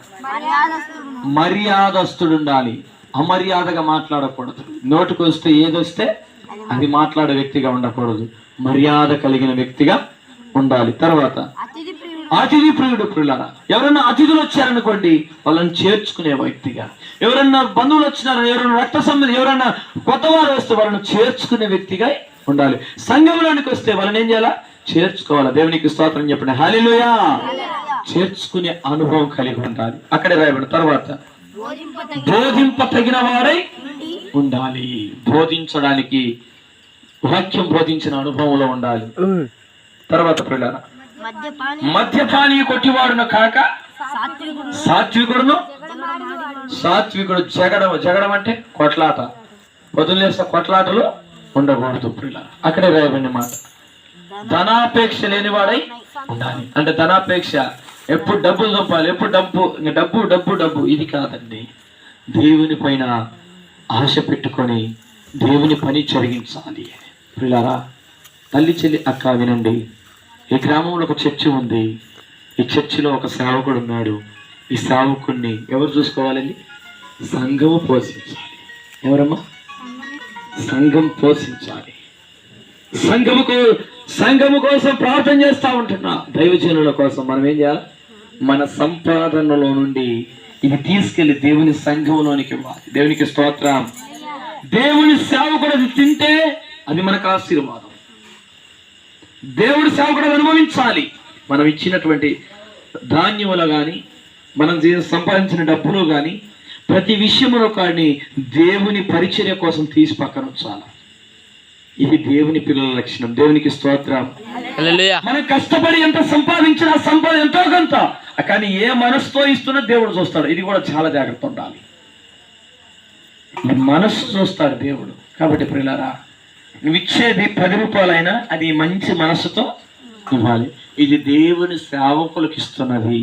మర్యాదస్తుడు ఉండాలి. అమర్యాదగా మాట్లాడకూడదు. నోటికి వస్తే ఏదొస్తే అది మాట్లాడే వ్యక్తిగా ఉండకూడదు. మర్యాద కలిగిన వ్యక్తిగా ఉండాలి. తర్వాత అతిథి ప్రియుడు. ప్రియులారా, ఎవరన్నా అతిథులు వచ్చారనుకోండి, వాళ్ళని చేర్చుకునే వ్యక్తిగా. ఎవరన్నా బంధువులు వచ్చినారని, ఎవరైనా రక్త సంబంధం, ఎవరన్నా కొత్త వారు వస్తే వాళ్ళని చేర్చుకునే వ్యక్తిగా ఉండాలి. సంఘంలోనికి వస్తే వాళ్ళని ఏం చేయాలా? చేర్చుకోవాలా. దేవునికి స్తోత్రం చెప్పండి. హల్లెలూయా. చేర్చుకునే అనుభవం కలిగి ఉండాలి. అక్కడే రాయబడి తర్వాత బోధింప తగిన వారై ఉండాలి. బోధించడానికి, వాక్యం బోధించిన అనుభవంలో ఉండాలి. తర్వాత ప్రియులారా, మద్యపానీ కొట్టివాడును కాక సాత్వికుడును. సాత్వికుడు జగడం అంటే కొట్లాట. వదిలేస్తే కొట్లాటలు ఉండకూడదు ప్రియులారా. అక్కడే రాయబడిన మాట, ధనాపేక్ష లేనివాడై ఉండాలి. అంటే ధనాపేక్ష ఎప్పుడు డబ్బులు చంపాలి, ఎప్పుడు డబ్బు డబ్బు డబ్బు ఇది కాదండి. దేవుని పైన ఆశ పెట్టుకొని దేవుని పని జరిగించాలి. ప్రియులారా, తల్లి చెల్లి అక్క వినండి, ఈ గ్రామంలో ఒక చర్చి ఉంది. ఈ చర్చిలో ఒక సేవకుడు ఉన్నాడు. ఈ సేవకుడిని ఎవరు చూసుకోవాలండి? సంఘము పోషించాలి. ఎవరమ్మా? సంఘం పోషించాలి. సంఘము కోసం ప్రార్థన చేస్తూ ఉంటున్నా. దైవజనుల కోసం మనం ఏం చేయాలి? మన సంపాదనలో నుండి ఇది తీసుకెళ్లి దేవుని సంఘంలోనికి ఇవ్వాలి. దేవునికి స్తోత్రం. దేవుని సేవకుడు అది తింటే అది మనకు ఆశీర్వాదం. దేవుడి సేవకుడు అనుభవించాలి. మనం ఇచ్చినటువంటి ధాన్యములు కానీ, మనం సంపాదించిన డబ్బులు కానీ, ప్రతి విషయంలో కానీ దేవుని పరిచర్య కోసం తీసి పక్కన ఉంచాలి. ఇది దేవుని పిల్లల లక్షణం. దేవునికి స్తోత్రం. మనం కష్టపడి ఎంత సంపాదించినా సంపాదన ఎంతో కొంత, కానీ ఏ మనసుతో ఇస్తున్నా దేవుడు చూస్తాడు. ఇది కూడా చాలా జాగ్రత్త ఉండాలి. మనస్సు చూస్తాడు దేవుడు. కాబట్టి ప్రియులారా, నువ్వు ఇచ్చేది 10 రూపాయలైనా అది మంచి మనస్సుతో ఇవ్వాలి. ఇది దేవుని సేవకులకు ఇస్తున్నది.